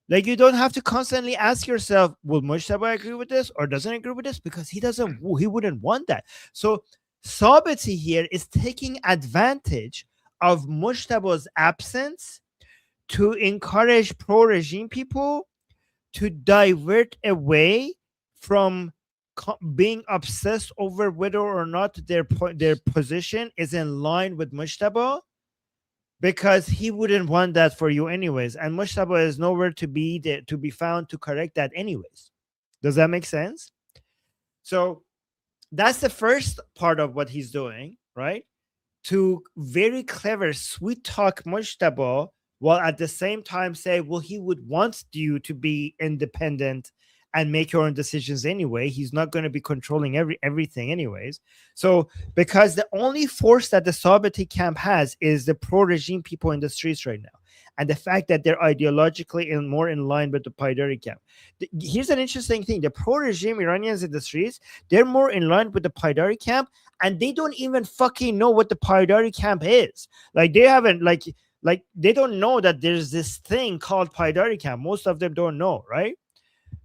Like you don't have to constantly ask yourself, will Mujtaba agree with this or doesn't agree with this? Because he wouldn't want that. So Sabiti here is taking advantage of Mujtaba's absence to encourage pro-regime people to divert away from being obsessed over whether or not their position is in line with Mujtaba, because he wouldn't want that for you anyways, and Mujtaba is nowhere to be found to correct that anyways. Does that make sense? So that's the first part of what he's doing, right? To very clever sweet talk Mujtaba while at the same time say, well, he would want you to be independent and make your own decisions anyway. He's not going to be controlling everything anyways. So because the only force that the Sabati camp has is the pro-regime people in the streets right now, and the fact that they're ideologically more in line with the Paidari camp. Here's an interesting thing: the pro-regime Iranians in the streets, they're more in line with the Paidari camp, and they don't even fucking know what the Paidari camp is. Like, they haven't like they don't know that there's this thing called Paidari camp. Most of them don't know, right?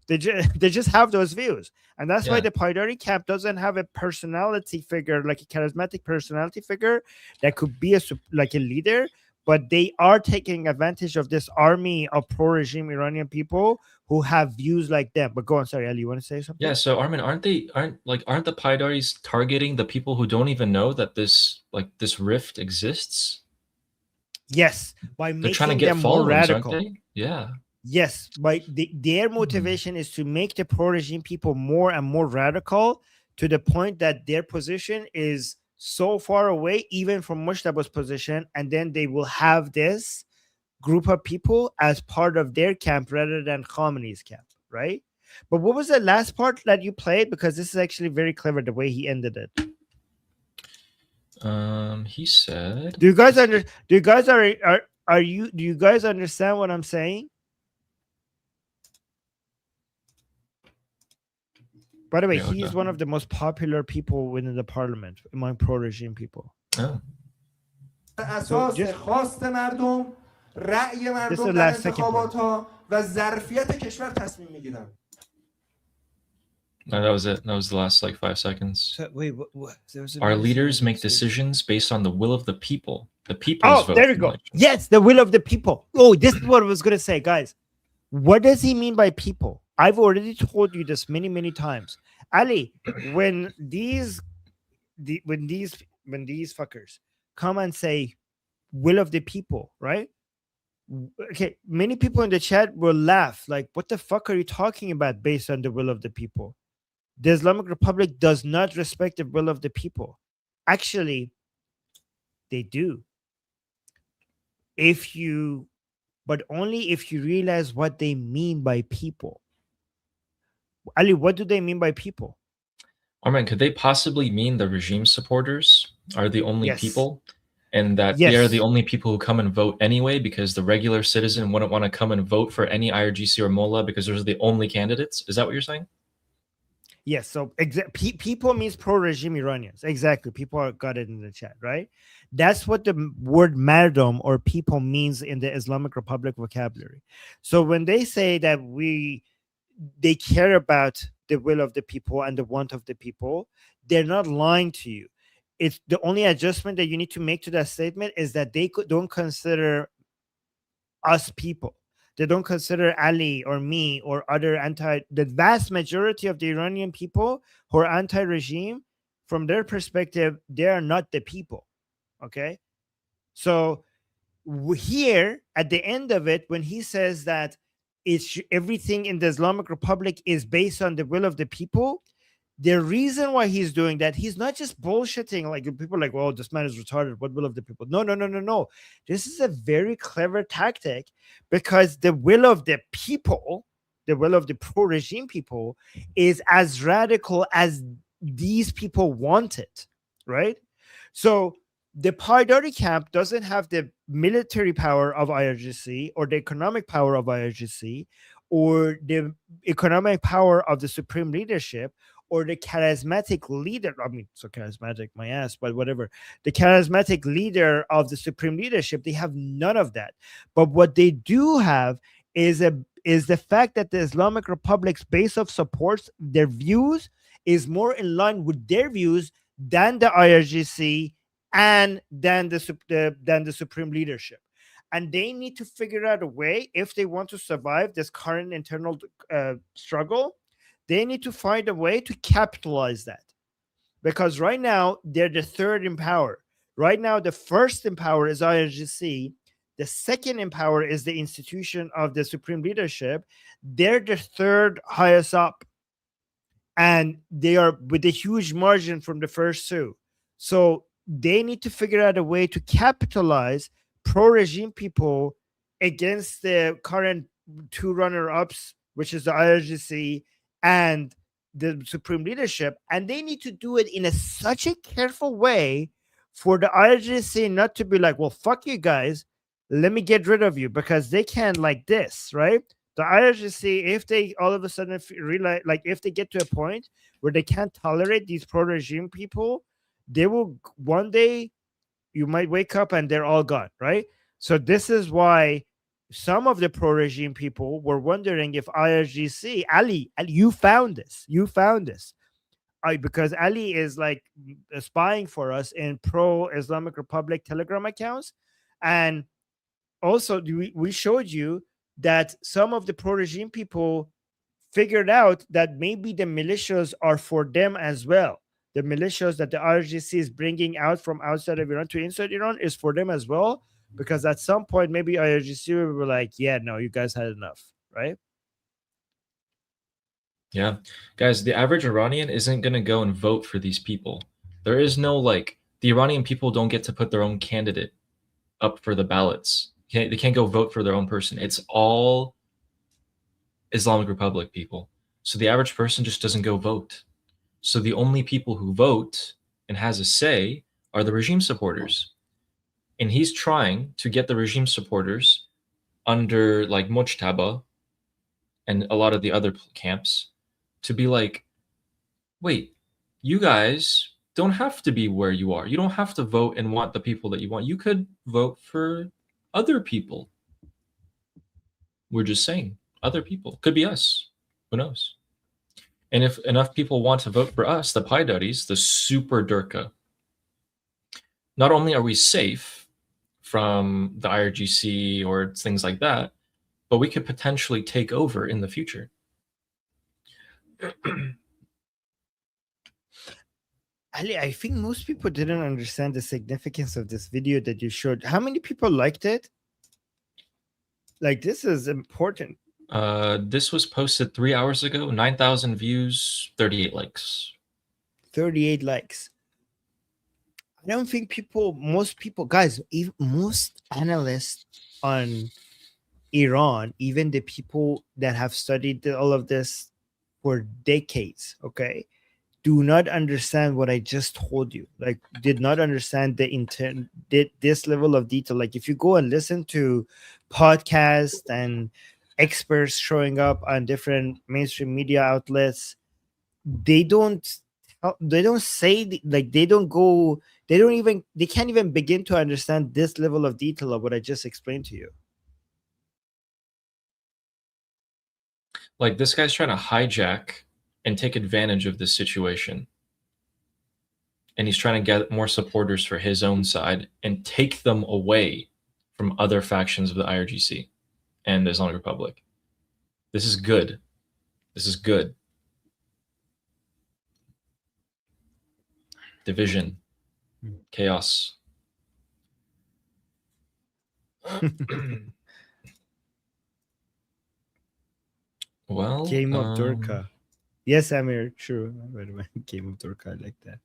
They just have those views, and that's why the Paidari camp doesn't have a personality figure, like a charismatic personality figure that could be like a leader. But they are taking advantage of this army of pro-regime Iranian people who have views like them. But go on, sorry, Ali, you want to say something? Yeah. So Armin, aren't the Paidaris targeting the people who don't even know that this rift exists? Yes, by They're making trying to get them more followers, radical. aren't they? Yeah. Yes, but their motivation is to make the pro-regime people more and more radical, to the point that their position is so far away even from Mushtaba's position, and then they will have this group of people as part of their camp rather than Khamenei's camp, right? But what was the last part that you played? Because this is actually very clever the way he ended it. He said, Do you guys understand what I'm saying? By the way, Yeah, he is one of the most popular people within the parliament among pro-regime people. oh, اساس خواست مردم، رأی مردم در انتخابات ها و ظرفیت کشور تصمیم میگیرن. no, that was it. That was the last 5 seconds. So, wait, what? Our leaders make decisions based on the will of the people. The people's vote. Oh, there we go. Yes, the will of the people. Oh, this is what I was gonna say, guys. What does he mean by people? I've already told you this many, many times. Ali, when these fuckers come and say will of the people, right? Okay, many people in the chat will laugh, like, what the fuck are you talking about based on the will of the people? The Islamic Republic does not respect the will of the people. Actually, they do. But only if you realize what they mean by people. Ali, what do they mean by people? Armin, could they possibly mean the regime supporters are the only Yes. people? And that they are the only people who come and vote anyway, because the regular citizen wouldn't want to come and vote for any IRGC or Mullah because those are the only candidates? Is that what you're saying? Yes. So people means pro-regime Iranians. Exactly. People got it in the chat, right? That's what the word mardom or people means in the Islamic Republic vocabulary. So when they say that they care about the will of the people and the want of the people, they're not lying to you. It's the only adjustment that you need to make to that statement is that they don't consider us people. They don't consider Ali or me or the vast majority of the Iranian people who are anti-regime, from their perspective, they are not the people. Okay? So here at the end of it, when he says that everything in the Islamic Republic is based on the will of the people, the reason why he's doing that, he's not just bullshitting. Like, people are like, well, this man is retarded. What will of the people? No. This is a very clever tactic, because the will of the people, the will of the pro-regime people, is as radical as these people want it, right? So the Paidari camp doesn't have the military power of IRGC or the economic power of IRGC or the economic power of the supreme leadership or the charismatic leader. I mean, so charismatic, my ass, but whatever. The charismatic leader of the supreme leadership, they have none of that. But what they do have is the fact that the Islamic Republic's base of supports, their views, is more in line with their views than the IRGC and than the supreme leadership. And they need to figure out a way, if they want to survive this current internal struggle, they need to find a way to capitalize that. Because right now, they're the third in power. Right now, the first in power is IRGC. The second in power is the institution of the supreme leadership. They're the third highest up. And they are with a huge margin from the first two. So they need to figure out a way to capitalize pro-regime people against the current two runner-ups, which is the IRGC and the supreme leadership, and they need to do it in such a careful way for the IRGC not to be like, well, fuck you guys, let me get rid of you, because they can like this, right? The IRGC, if they all of a sudden realize, like if they get to a point where they can't tolerate these pro-regime people, they will one day, you might wake up and they're all gone, right? So this is why some of the pro-regime people were wondering if IRGC, Ali, you found this. Because Ali is like spying for us in pro-Islamic Republic Telegram accounts. And also we showed you that some of the pro-regime people figured out that maybe the militias are for them as well. The militias that the IRGC is bringing out from outside of Iran to inside Iran is for them as well, because at some point maybe IRGC will be like, yeah, no, you guys had enough, right? Yeah. Guys, the average Iranian isn't going to go and vote for these people. There is no, like, the Iranian people don't get to put their own candidate up for the ballots. They can't go vote for their own person. It's all Islamic Republic people. So the average person just doesn't go vote. So the only people who vote and has a say are the regime supporters. And he's trying to get the regime supporters under like Mojtaba and a lot of the other camps to be like, wait, you guys don't have to be where you are. You don't have to vote and want the people that you want. You could vote for other people. We're just saying other people. Could be us. Who knows? And if enough people want to vote for us, the Paidaris, the super Durka, not only are we safe from the IRGC or things like that, but we could potentially take over in the future. Ali, I think most people didn't understand the significance of this video that you showed. How many people liked it? Like, this is important. This was posted 3 hours ago. 9,000 views, 38 likes. 38 likes. I don't think most people, guys, even most analysts on Iran, even the people that have studied all of this for decades, okay, do not understand what I just told you. Like, did not understand the intent, this level of detail. Like, if you go and listen to podcasts and experts showing up on different mainstream media outlets, they don't say, like, they can't even begin to understand this level of detail of what I just explained to you. Like, this guy's trying to hijack and take advantage of this situation. And he's trying to get more supporters for his own side and take them away from other factions of the IRGC and the Islamic Republic. This is good. This is good. Division. Chaos. Well, Game of Durka. Yes, Amir, true. Game of Durka, I like that.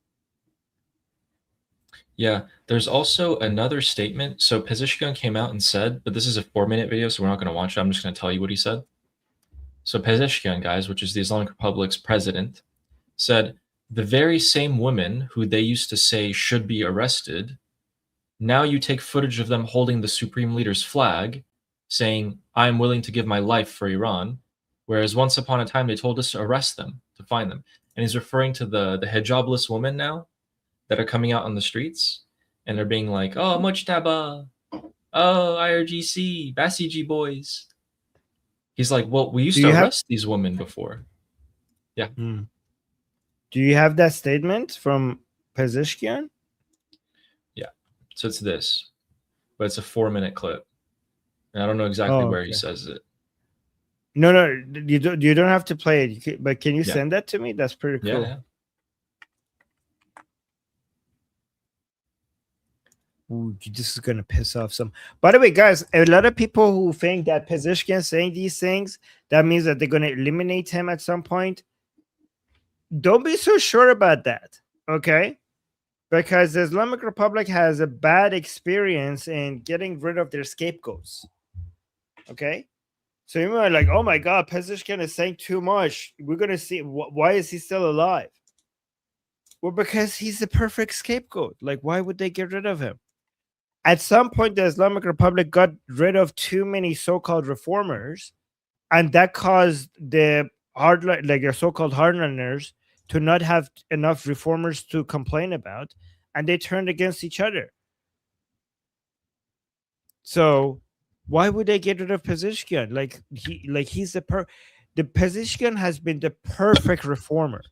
Yeah, there's also another statement. So Pezeshkian came out and said, but this is a 4-minute video, so we're not going to watch it. I'm just going to tell you what he said. So Pezeshkian, guys, which is the Islamic Republic's president, said, the very same women who they used to say should be arrested, now you take footage of them holding the supreme leader's flag, saying, I'm willing to give my life for Iran, whereas once upon a time they told us to arrest them, to find them. And he's referring to the hijabless women now that are coming out on the streets, and they're being like, oh, Mojtaba, oh, IRGC, Basiji boys. He's like, well, we used to arrest these women before. Yeah. Do you have that statement from Pezeshkian? Yeah. So it's this, but it's a 4-minute clip. And I don't know exactly where he says it. No, you don't have to play it, but can you send that to me? That's pretty cool. Yeah. Ooh, this is gonna piss off some. By the way, guys, a lot of people who think that Pezeshkian saying these things, that means that they're gonna eliminate him at some point. Don't be so sure about that, okay? Because the Islamic Republic has a bad experience in getting rid of their scapegoats. Okay, so you might like, oh my God, Pezeshkian is saying too much. We're gonna see why is he still alive? Well, because he's the perfect scapegoat. Like, why would they get rid of him? At some point, the Islamic Republic got rid of too many so-called reformers, and that caused the like your so-called hardliners to not have enough reformers to complain about, and they turned against each other. So why would they get rid of Pezeshkian? Like he's the Pezeshkian has been the perfect reformer.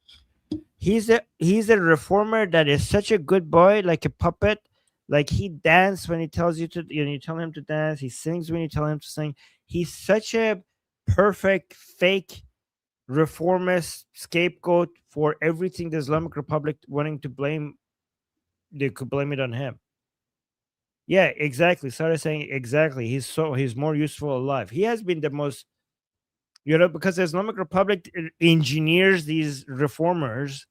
He's a reformer that is such a good boy, like a puppet. Like he dances when he tells you to, you tell him to dance. He sings when you tell him to sing. He's such a perfect fake reformist scapegoat for everything the Islamic Republic wanting to blame. They could blame it on him. Yeah, exactly. Sarah saying exactly. He's more useful alive. He has been the most, because the Islamic Republic engineers these reformers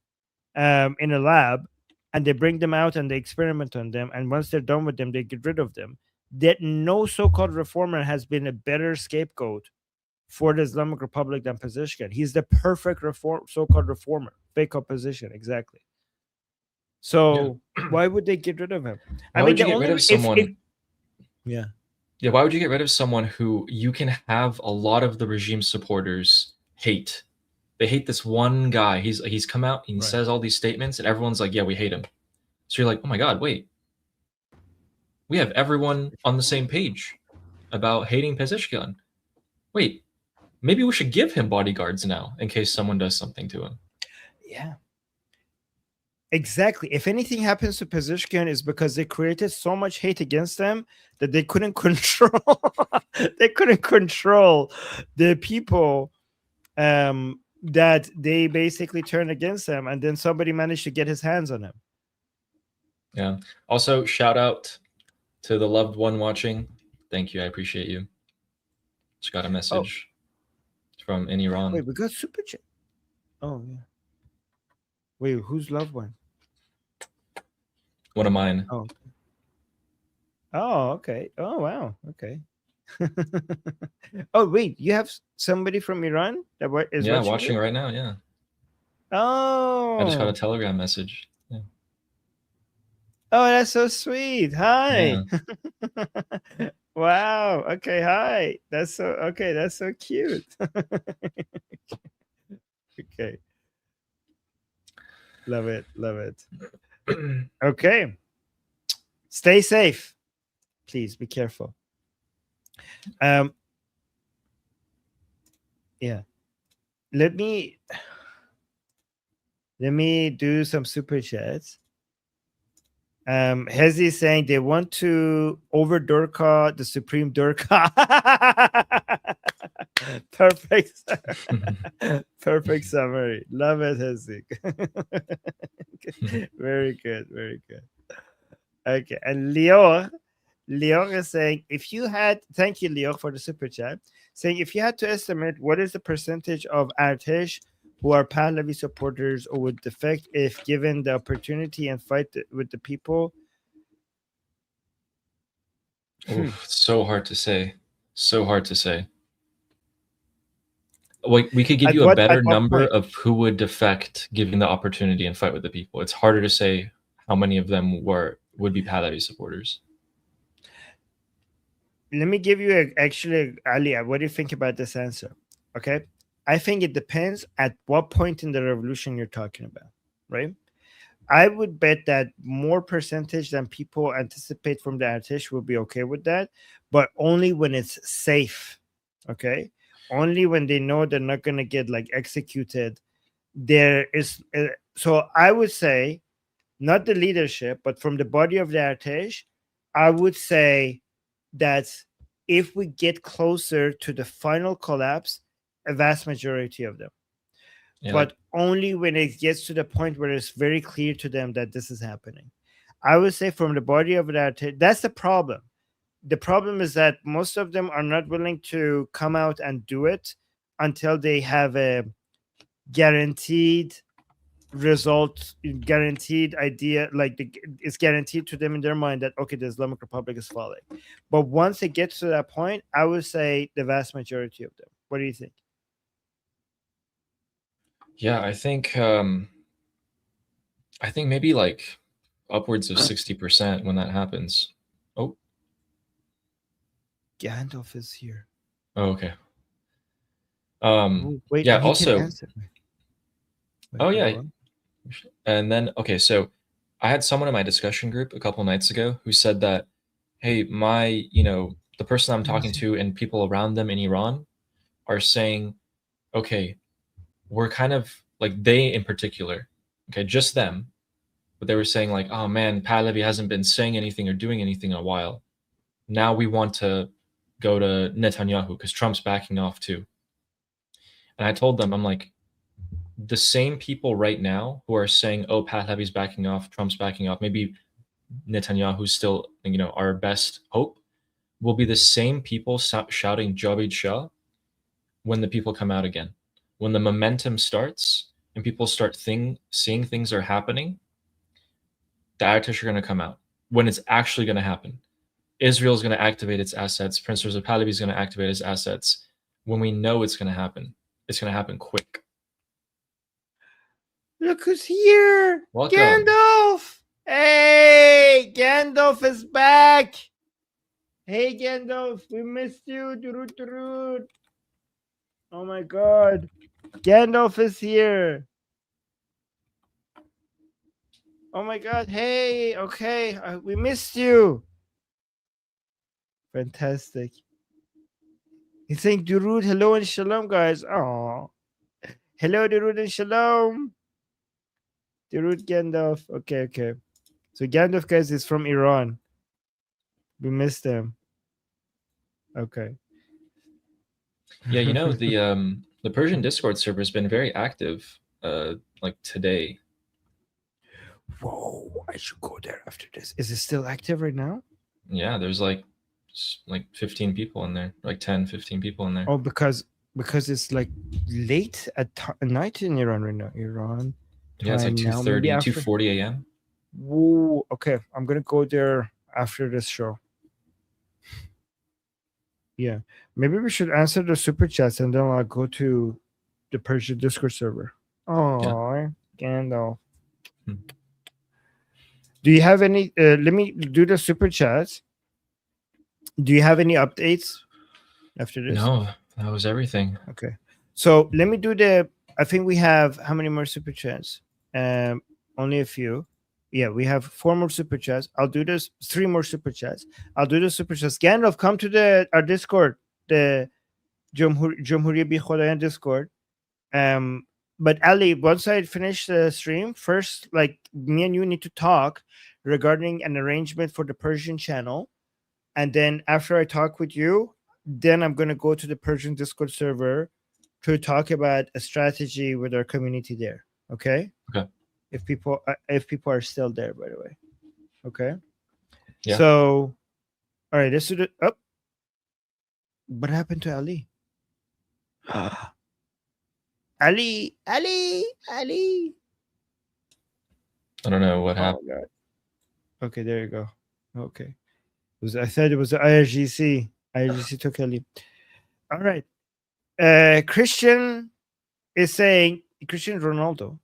in a lab, and they bring them out and they experiment on them. And once they're done with them, they get rid of them. That no so-called reformer has been a better scapegoat for the Islamic Republic than Pezeshkian. He's the perfect so-called reformer, fake opposition, exactly. So why would they get rid of him? Why would you get rid of someone? Yeah. Yeah, why would you get rid of someone who you can have a lot of the regime supporters hate? They hate this one guy. He's come out and he says all these statements, and everyone's like, yeah, we hate him. So you're like, oh my God, wait. We have everyone on the same page about hating Pezeshkian. Wait, maybe we should give him bodyguards now in case someone does something to him. Yeah. Exactly. If anything happens to Pezeshkian, is because they created so much hate against them that they couldn't control. They couldn't control the people that they basically turned against them, and then somebody managed to get his hands on him. Yeah. Also, shout out to the loved one watching. Thank you. I appreciate you. Just got a message from in Iran. Wait, we got super chat. Oh yeah. Wait, whose loved one? One of mine. Oh. Oh, okay. Oh, wow. Okay. Oh, wait, you have somebody from Iran that is watching right now. Yeah. Oh. I just got a Telegram message. Yeah. Oh, that's so sweet. Hi. Yeah. Wow. Okay. Hi. That's so okay. That's so cute. Okay. Love it. Love it. Okay. Stay safe. Please be careful. Yeah. Let me do some super chats. Hezi is saying they want to over Durka the Supreme Durka. Perfect. Perfect summary. Love it, Hezi. Very good. Very good. Okay. And Lior is saying, if you had, thank you, Lior, for the super chat, saying if you had to estimate what is the percentage of Artesh who are Pahlavi supporters or would defect if given the opportunity and fight with the people? Oof, so hard to say. So hard to say. We could give you a better number of who would defect given the opportunity and fight with the people. It's harder to say how many of them would be Pahlavi supporters. Let me give you actually, Ali, what do you think about this answer? Okay. I think it depends at what point in the revolution you're talking about, right? I would bet that more percentage than people anticipate from the Artesh will be okay with that, but only when it's safe, okay? Only when they know they're not going to get like executed. There is, so I would say, not the leadership, but from the body of the Artesh, I would say that if we get closer to the final collapse, a vast majority of them. Yeah, but only when it gets to the point where it's very clear to them that this is happening. I would say from the body of that, that's the problem. The problem is that most of them are not willing to come out and do it until they have a guaranteed result guaranteed idea, like it's guaranteed to them in their mind that okay, the Islamic Republic is falling. But once it gets to that point, I would say the vast majority of them. What do you think? Yeah, I think maybe like upwards of 60% when that happens. Oh, Gandalf is here. oh okay. Wait, yeah, he can also, answer me. oh Wait, yeah, hold on. and then okay, so I had someone in my discussion group a couple nights ago who said that, hey, the person I'm talking to and people around them in Iran are saying, okay, we're kind of like, they in particular, okay, just them, but they were saying like, oh man, Pahlavi hasn't been saying anything or doing anything in a while. Now we want to go to Netanyahu because Trump's backing off too. And I told them, I'm like, the same people right now who are saying, oh, Pahlavi's backing off, Trump's backing off, maybe Netanyahu's still, our best hope, will be the same people shouting Javid Shah when the people come out again. When the momentum starts and people start seeing things are happening, the Ayatollahs are going to come out. When it's actually going to happen, Israel is going to activate its assets. Prince Reza Pahlavi is going to activate his assets. When we know it's going to happen quick. Look who's here. Welcome. Gandalf. Hey, Gandalf is back. Hey, Gandalf, we missed you. Durut, durut. Oh my God. Gandalf is here. Oh my God. Hey, okay. We missed you. Fantastic. He's saying Durud, hello and shalom, guys. Oh, hello, Durud and shalom. Durud Gandalf. Okay. So Gandalf, guys, is from Iran. We missed him. Okay. Yeah, the Persian Discord server has been very active, like today. Whoa, I should go there after this. Is it still active right now? Yeah, there's like 15 people in there, like 10, 15 people in there. Oh, because it's like late at night in Iran right now. Iran. Yeah, it's like 2:30, 2:40 a.m. Whoa, okay. I'm gonna go there after this show. Yeah, maybe we should answer the super chats and then I'll go to the Persian Discord server. Oh, Gandalf. Do you have any? Let me do the super chats. Do you have any updates after this? No, that was everything. Okay, so let me do the. I think we have how many more super chats? Only a few. Yeah, we have 4 more super chats. I'll do this. 3 more super chats. I'll do the super chats. Gandalf, come to our Discord, the Jumhuriya Bi Khodayan Discord. But Ali, once I finish the stream, first, like me and you need to talk regarding an arrangement for the Persian channel, and then after I talk with you, then I'm gonna go to the Persian Discord server to talk about a strategy with our community there. Okay. Okay. If people are still there, by the way. Okay. Yeah. So, all right. This is it. Oh, what happened to Ali? Ali. I don't know what happened. Oh, God. Okay, there you go. Okay. I said it was the IRGC. IRGC took Ali. All right. Christian Ronaldo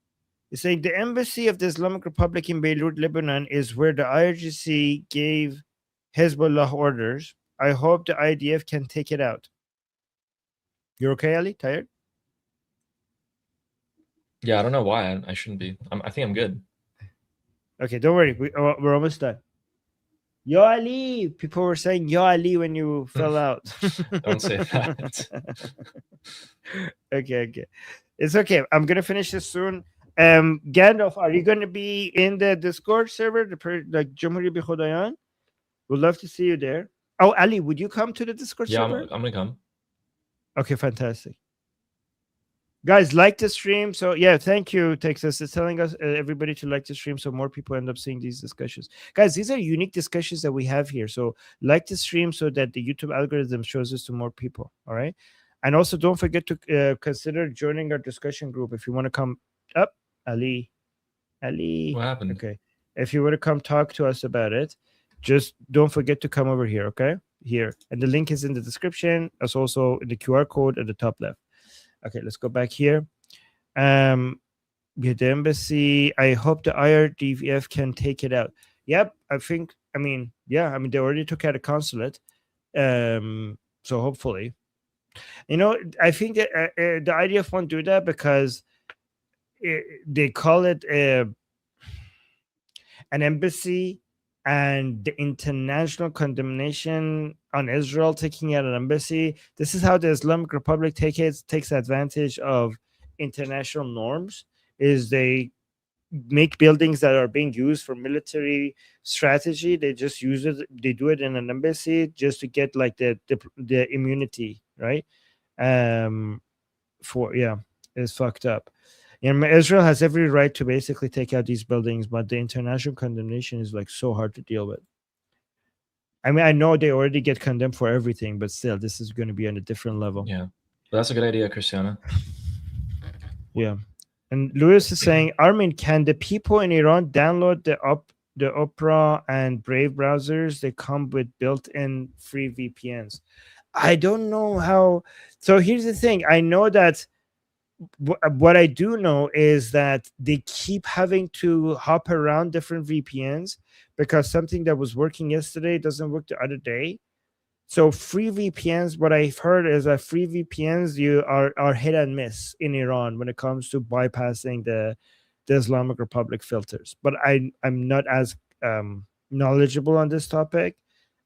is saying the embassy of the Islamic Republic in Beirut, Lebanon is where the IRGC gave Hezbollah orders. I hope the IDF can take it out. You're okay, Ali? Tired? Yeah, I don't know why I shouldn't be. I think I'm good. Okay, don't worry. We're almost done. Yo Ali! People were saying Yo Ali when you fell out. Don't say that. Okay. It's okay. I'm gonna finish this soon. Gandalf, are you gonna be in the Discord server, like Jumhuriya Bi Khodayan? We'd love to see you there. Oh, Ali, would you come to the Discord Yeah, server? I'm gonna come. Okay, fantastic. Guys, like the stream. So yeah, thank you, Texas. It's telling us everybody to like the stream so more people end up seeing these discussions. Guys, these are unique discussions that we have here. So like the stream so that the YouTube algorithm shows this to more people. All right. And also don't forget to consider joining our discussion group if you want to come up. Ali, Ali. What happened? Okay. If you were to come talk to us about it, just don't forget to come over here, okay? Here. And the link is in the description. It's also in the QR code at the top left. Okay, let's go back here. Yeah, the embassy. I hope the IRDVF can take it out. Yep, I mean, they already took out a consulate. So hopefully. I think that the IDF won't do that because they call it an embassy, and the international condemnation on Israel taking out an embassy. This is how the Islamic Republic takes advantage of international norms. Is they make buildings that are being used for military strategy. They just use it. They do it in an embassy just to get like the immunity, right? It's fucked up. Israel has every right to basically take out these buildings, but the international condemnation is like so hard to deal with. I mean, I know they already get condemned for everything, but still, this is going to be on a different level. Yeah, but that's a good idea, Cristiano. Yeah. And Lewis is saying, Armin, can the people in Iran download the Opera and Brave browsers? They come with built-in free VPNs. I don't know how. So here's the thing. I know that what I do know is that they keep having to hop around different VPNs because something that was working yesterday doesn't work the other day. So free VPNs, what I've heard is that free VPNs you are hit and miss in Iran when it comes to bypassing the Islamic Republic filters. But I'm not as knowledgeable on this topic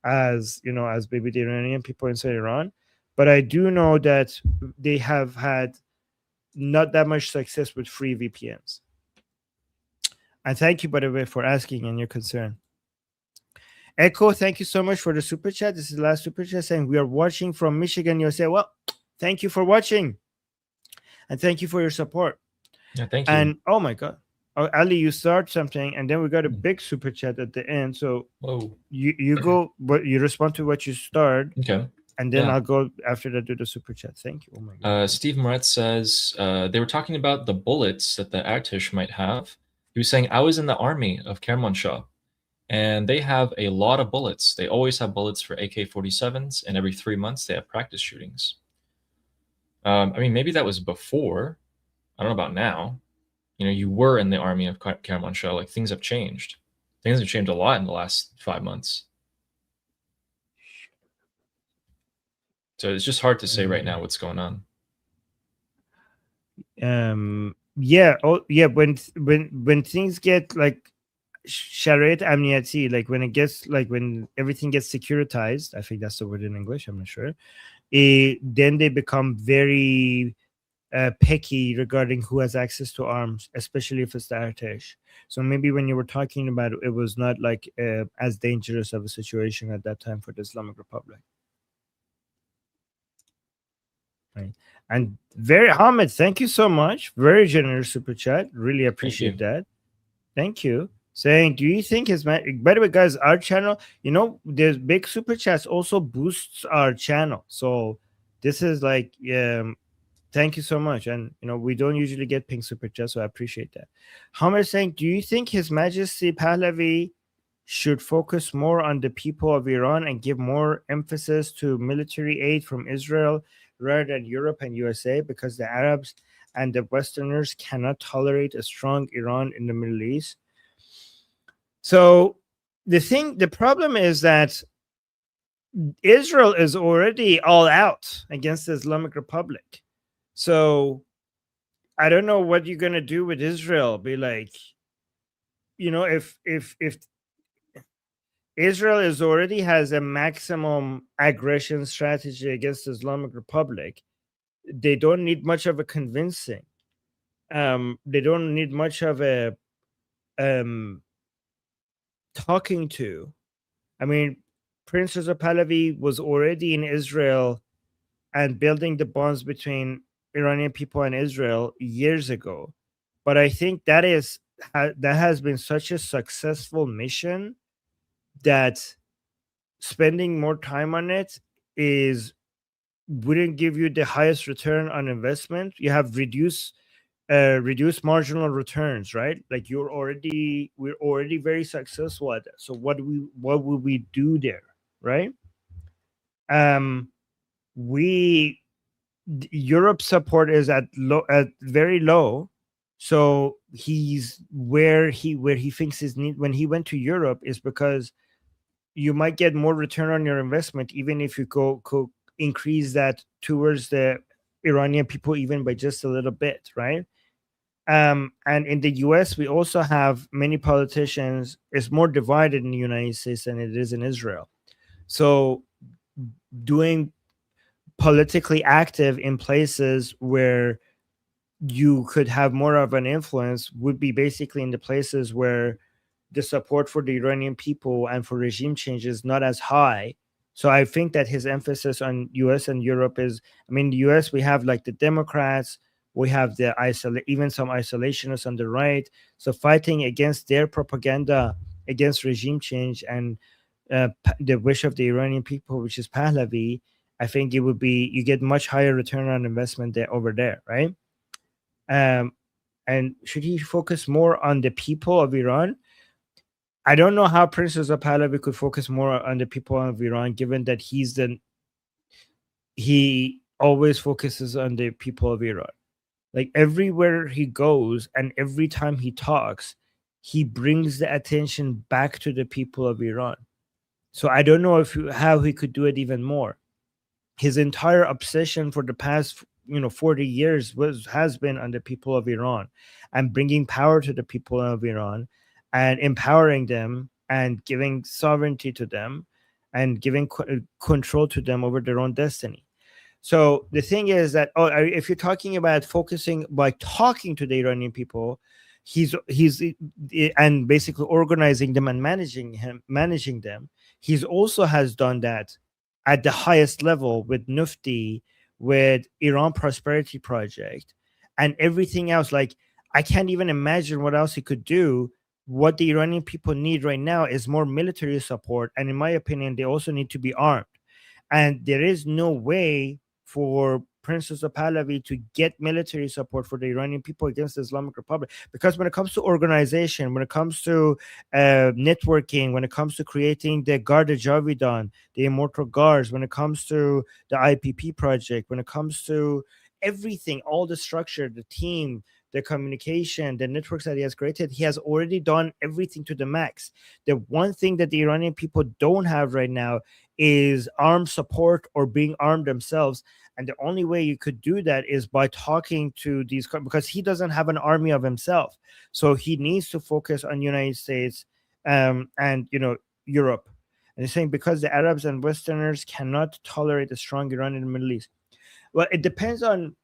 as maybe the Iranian people inside Iran. But I do know that they have had not that much success with free VPNs. And thank you, by the way, for asking and your concern. Echo, thank you so much for the super chat. This is the last super chat saying we are watching from Michigan, USA. Well, thank you for watching. And thank you for your support. Yeah, thank you. And oh my God. Oh, Ali, you start something, and then we got a big super chat at the end. So you go, but you respond to what you start. Okay. And then I'll go after that, do the super chat. Thank you. Oh my God. Steve Moretz says they were talking about the bullets that the Artish might have. He was saying, I was in the army of Kermanshah, and they have a lot of bullets. They always have bullets for AK-47s, and every 3 months they have practice shootings. I mean, maybe that was before. I don't know about now. You were in the army of Kermanshah. Like, things have changed. Things have changed a lot in the last 5 months. So it's just hard to say right now what's going on. Yeah. Oh, yeah. When things get like Shariat Amniyati, like when everything gets securitized, I think that's the word in English. I'm not sure. Then they become very picky regarding who has access to arms, especially if it's the Artesh. So maybe when you were talking about it, it was not like as dangerous of a situation at that time for the Islamic Republic. Right. And Hamid, thank you so much. Very generous super chat. Really appreciate that. Thank you. Saying, do you think his by the way, guys, our channel, there's big super chats also boosts our channel. So this is like, thank you so much. And we don't usually get pink super chats, so I appreciate that. Hamid saying, do you think His Majesty Pahlavi should focus more on the people of Iran and give more emphasis to military aid from Israel rather than Europe and USA, because the Arabs and the Westerners cannot tolerate a strong Iran in the Middle East? So the problem is that Israel is already all out against the Islamic Republic. So I don't know what you're gonna do with Israel. Be like, if Israel already has a maximum aggression strategy against the Islamic Republic, they don't need much of a convincing. They don't need much of a talking to. I mean, Prince Reza Pahlavi was already in Israel and building the bonds between Iranian people and Israel years ago. But I think that has been such a successful mission that spending more time on it wouldn't give you the highest return on investment. You have reduced reduce marginal returns, right? Like we're already very successful at that. So what would we do there, right? We Europe's support is at very low. So he's where he thinks his need when he went to Europe is because you might get more return on your investment even if you go increase that towards the Iranian people even by just a little bit, right? And in the US, we also have many politicians. It's more divided in the United States than it is in Israel. So doing politically active in places where you could have more of an influence would be basically in the places where the support for the Iranian people and for regime change is not as high. So I think that his emphasis on US and Europe is, I mean, the US, we have like the Democrats, we have the even some isolationists on the right. So fighting against their propaganda against regime change and the wish of the Iranian people, which is Pahlavi, I think it would be, you get much higher return on investment there over there, right? And should he focus more on the people of Iran? I don't know how Prince Reza Pahlavi could focus more on the people of Iran, given that he always focuses on the people of Iran. Like everywhere he goes and every time he talks, he brings the attention back to the people of Iran. So I don't know how he could do it even more. His entire obsession for the past 40 years has been on the people of Iran and bringing power to the people of Iran and empowering them and giving sovereignty to them and giving control to them over their own destiny. So the thing is that if you're talking about focusing by talking to the Iranian people, he's and basically organizing them and managing them. He's also has done that at the highest level with Nufti, with Iran Prosperity Project, and everything else. Like I can't even imagine what else he could do. What the Iranian people need right now is more military support, and in my opinion, they also need to be armed. And there is no way for Princess of Pahlavi to get military support for the Iranian people against the Islamic Republic. Because when it comes to organization, when it comes to networking, when it comes to creating the Garda Javidan, the Immortal Guards, when it comes to the IPP project, when it comes to everything, all the structure, the team, the communication, the networks that he has created, he has already done everything to the max. The one thing that the Iranian people don't have right now is armed support or being armed themselves. And the only way you could do that is by talking to these, because he doesn't have an army of himself. So he needs to focus on United States and, Europe. And he's saying because the Arabs and Westerners cannot tolerate a strong Iran in the Middle East. Well, it depends on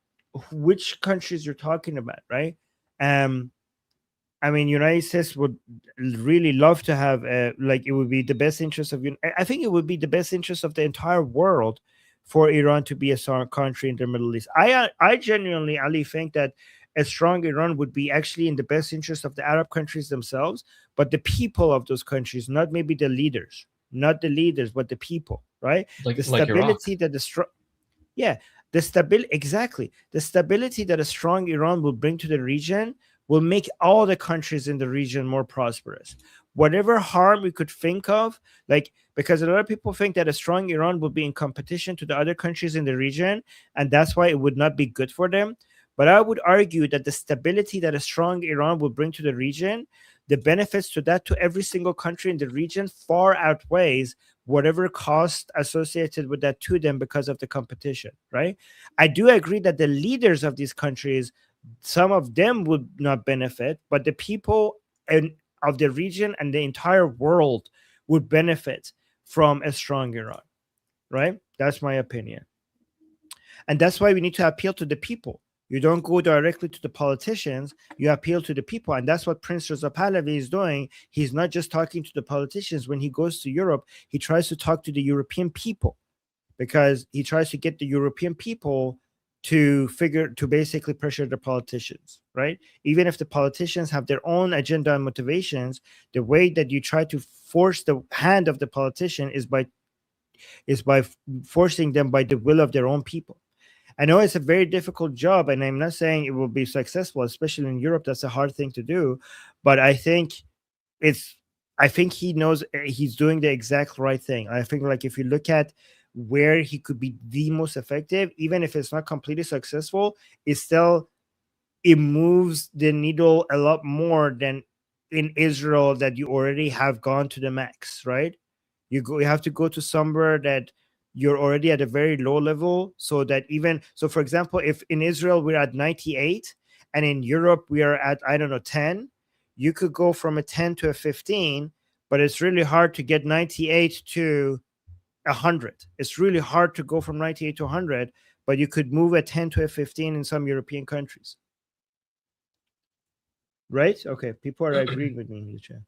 which countries you're talking about, right? I mean, United States would really love to have, it would be the best interest of, I think it would be the best interest of the entire world for Iran to be a strong country in the Middle East. I genuinely, Ali, think that a strong Iran would be actually in the best interest of the Arab countries themselves, but the people of those countries, not maybe the leaders, but the people, right? The stability that the strong, the stability that a strong Iran will bring to the region will make all the countries in the region more prosperous. Whatever harm we could think of, because a lot of people think that a strong Iran will be in competition to the other countries in the region, and that's why it would not be good for them. But I would argue that the stability that a strong Iran will bring to the region, the benefits to every single country in the region far outweighs whatever cost associated with that to them because of the competition, right? I do agree that the leaders of these countries, some of them would not benefit, but the people of the region and the entire world would benefit from a strong Iran, right? That's my opinion. And that's why we need to appeal to the people. You don't go directly to the politicians, you appeal to the people. And that's what Prince Reza Pahlavi is doing. He's not just talking to the politicians. When he goes to Europe, he tries to talk to the European people, because he tries to get the European people to basically pressure the politicians, right? Even if the politicians have their own agenda and motivations, the way that you try to force the hand of the politician is by forcing them by the will of their own people. I know it's a very difficult job, and I'm not saying it will be successful, especially in Europe. That's a hard thing to do, but I think he knows he's doing the exact right thing. I think, like, if you look at where he could be the most effective, even if it's not completely successful, it moves the needle a lot more than in Israel, that you already have gone to the max, right? You have to go to somewhere that you're already at a very low level, so that for example, if in Israel we're at 98 and in Europe we are at, I don't know, 10, you could go from a 10 to a 15, but it's really hard to get 98 to 100. It's really hard to go from 98 to 100, but you could move a 10 to a 15 in some European countries. Right? Okay, people are agreeing with me in the chat.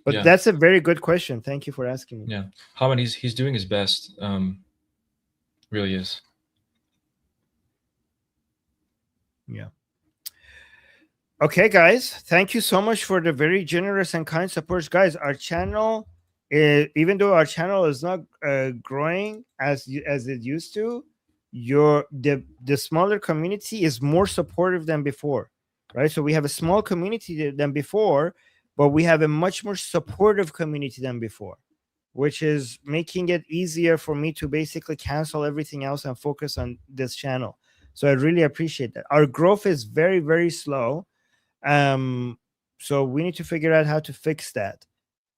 But Yeah. that's a very good question. Thank you for asking me. Yeah, Hamid, he's doing his best. Really is. Yeah. Okay, guys, thank you so much for the very generous and kind support. Guys, our channel, even though our channel is not growing as it used to, the smaller community is more supportive than before, right? So we have a small community than before, but we have a much more supportive community than before, which is making it easier for me to basically cancel everything else and focus on this channel. So I really appreciate that. Our growth is very, very slow. So we need to figure out how to fix that.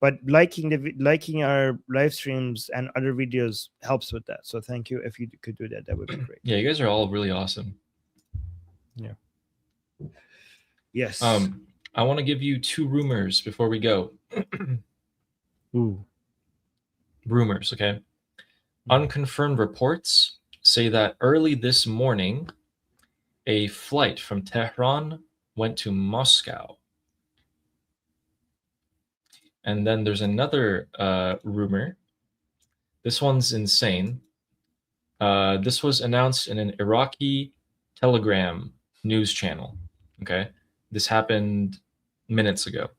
But liking our live streams and other videos helps with that. So thank you. If you could do that, that would be great. Yeah, you guys are all really awesome. Yeah. Yes. I want to give you 2 rumors before we go. Ooh. Rumors, okay? Unconfirmed reports say that early this morning, a flight from Tehran went to Moscow. And then there's another rumor. This one's insane. This was announced in an Iraqi Telegram news channel. Okay, this happened minutes ago.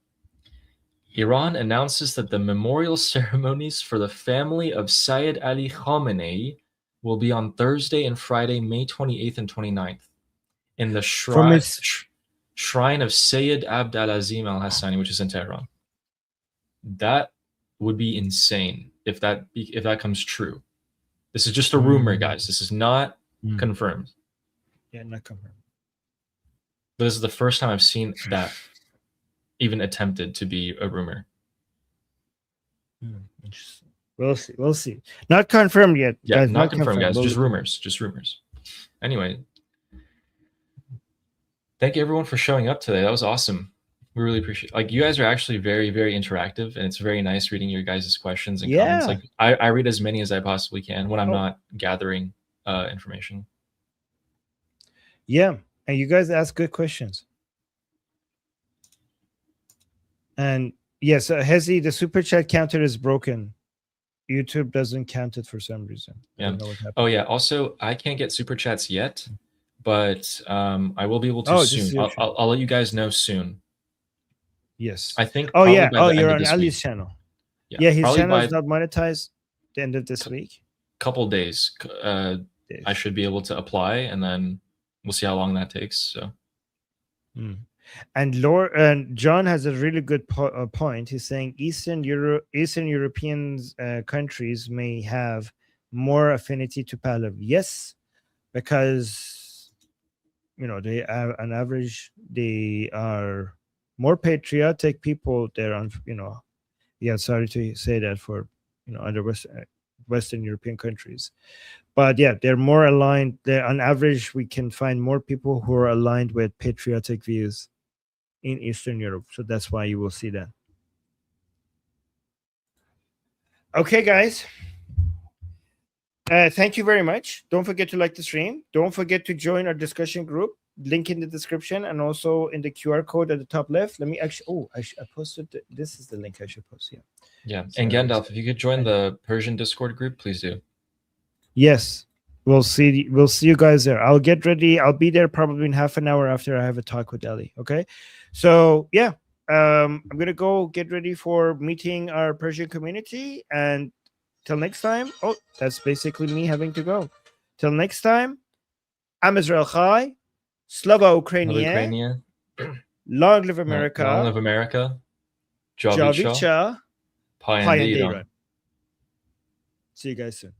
Iran announces that the memorial ceremonies for the family of Sayyid Ali Khamenei will be on Thursday and Friday, May 28th and 29th, in the shrine of Sayyid Abd al-Azim al-Hassani, which is in Tehran. That would be insane if that comes true. This is just a rumor, guys. This is not confirmed. Yeah, not confirmed. But this is the first time I've seen that even attempted to be a rumor. Interesting. We'll see. Not confirmed yet. Yeah, guys, not confirmed, guys. We'll Just rumors. Just rumors. Anyway, thank you everyone for showing up today. That was awesome. We really appreciate it. Like, you guys are actually very, very interactive, and it's very nice reading your guys' questions and comments. Like, I read as many as I possibly can when I'm not gathering information. Yeah, and you guys ask good questions. And yes, Hezi, the super chat counter is broken. YouTube doesn't count it for some reason. Yeah. I don't know what happened. Oh yeah. Also, I can't get super chats yet, but I will be able to soon. I'll let you guys know soon. Yes. I think. Oh yeah. Oh, you're on Ali's channel. Yeah, his channel is not monetized. The end of this week. Couple days. I should be able to apply, and then we'll see how long that takes. So. And John has a really good point. He's saying Eastern European countries may have more affinity to Pahlavi. Yes, because they are on average they are more patriotic people. They're on sorry to say that for other Western European countries, but yeah, they're more aligned. On average, we can find more people who are aligned with patriotic views in Eastern Europe. So that's why you will see that. Okay, guys. Thank you very much. Don't forget to like the stream. Don't forget to join our discussion group. Link in the description and also in the QR code at the top left. Let me actually, I posted, this is the link I should post. Yeah. And Gandalf, if you could join the Persian Discord group, please do. Yes. We'll see you guys there. I'll get ready. I'll be there probably in half an hour after I have a talk with Ali. Okay. So yeah, I'm gonna go get ready for meeting our Persian community, and till next time. Oh, that's basically me having to go. Till next time, Am Israel Chai, Slava Ukrainian, Ukraine. Long live America, Long live America. Javid Javid Shah, Payende Payende Iran. Iran. See you guys soon.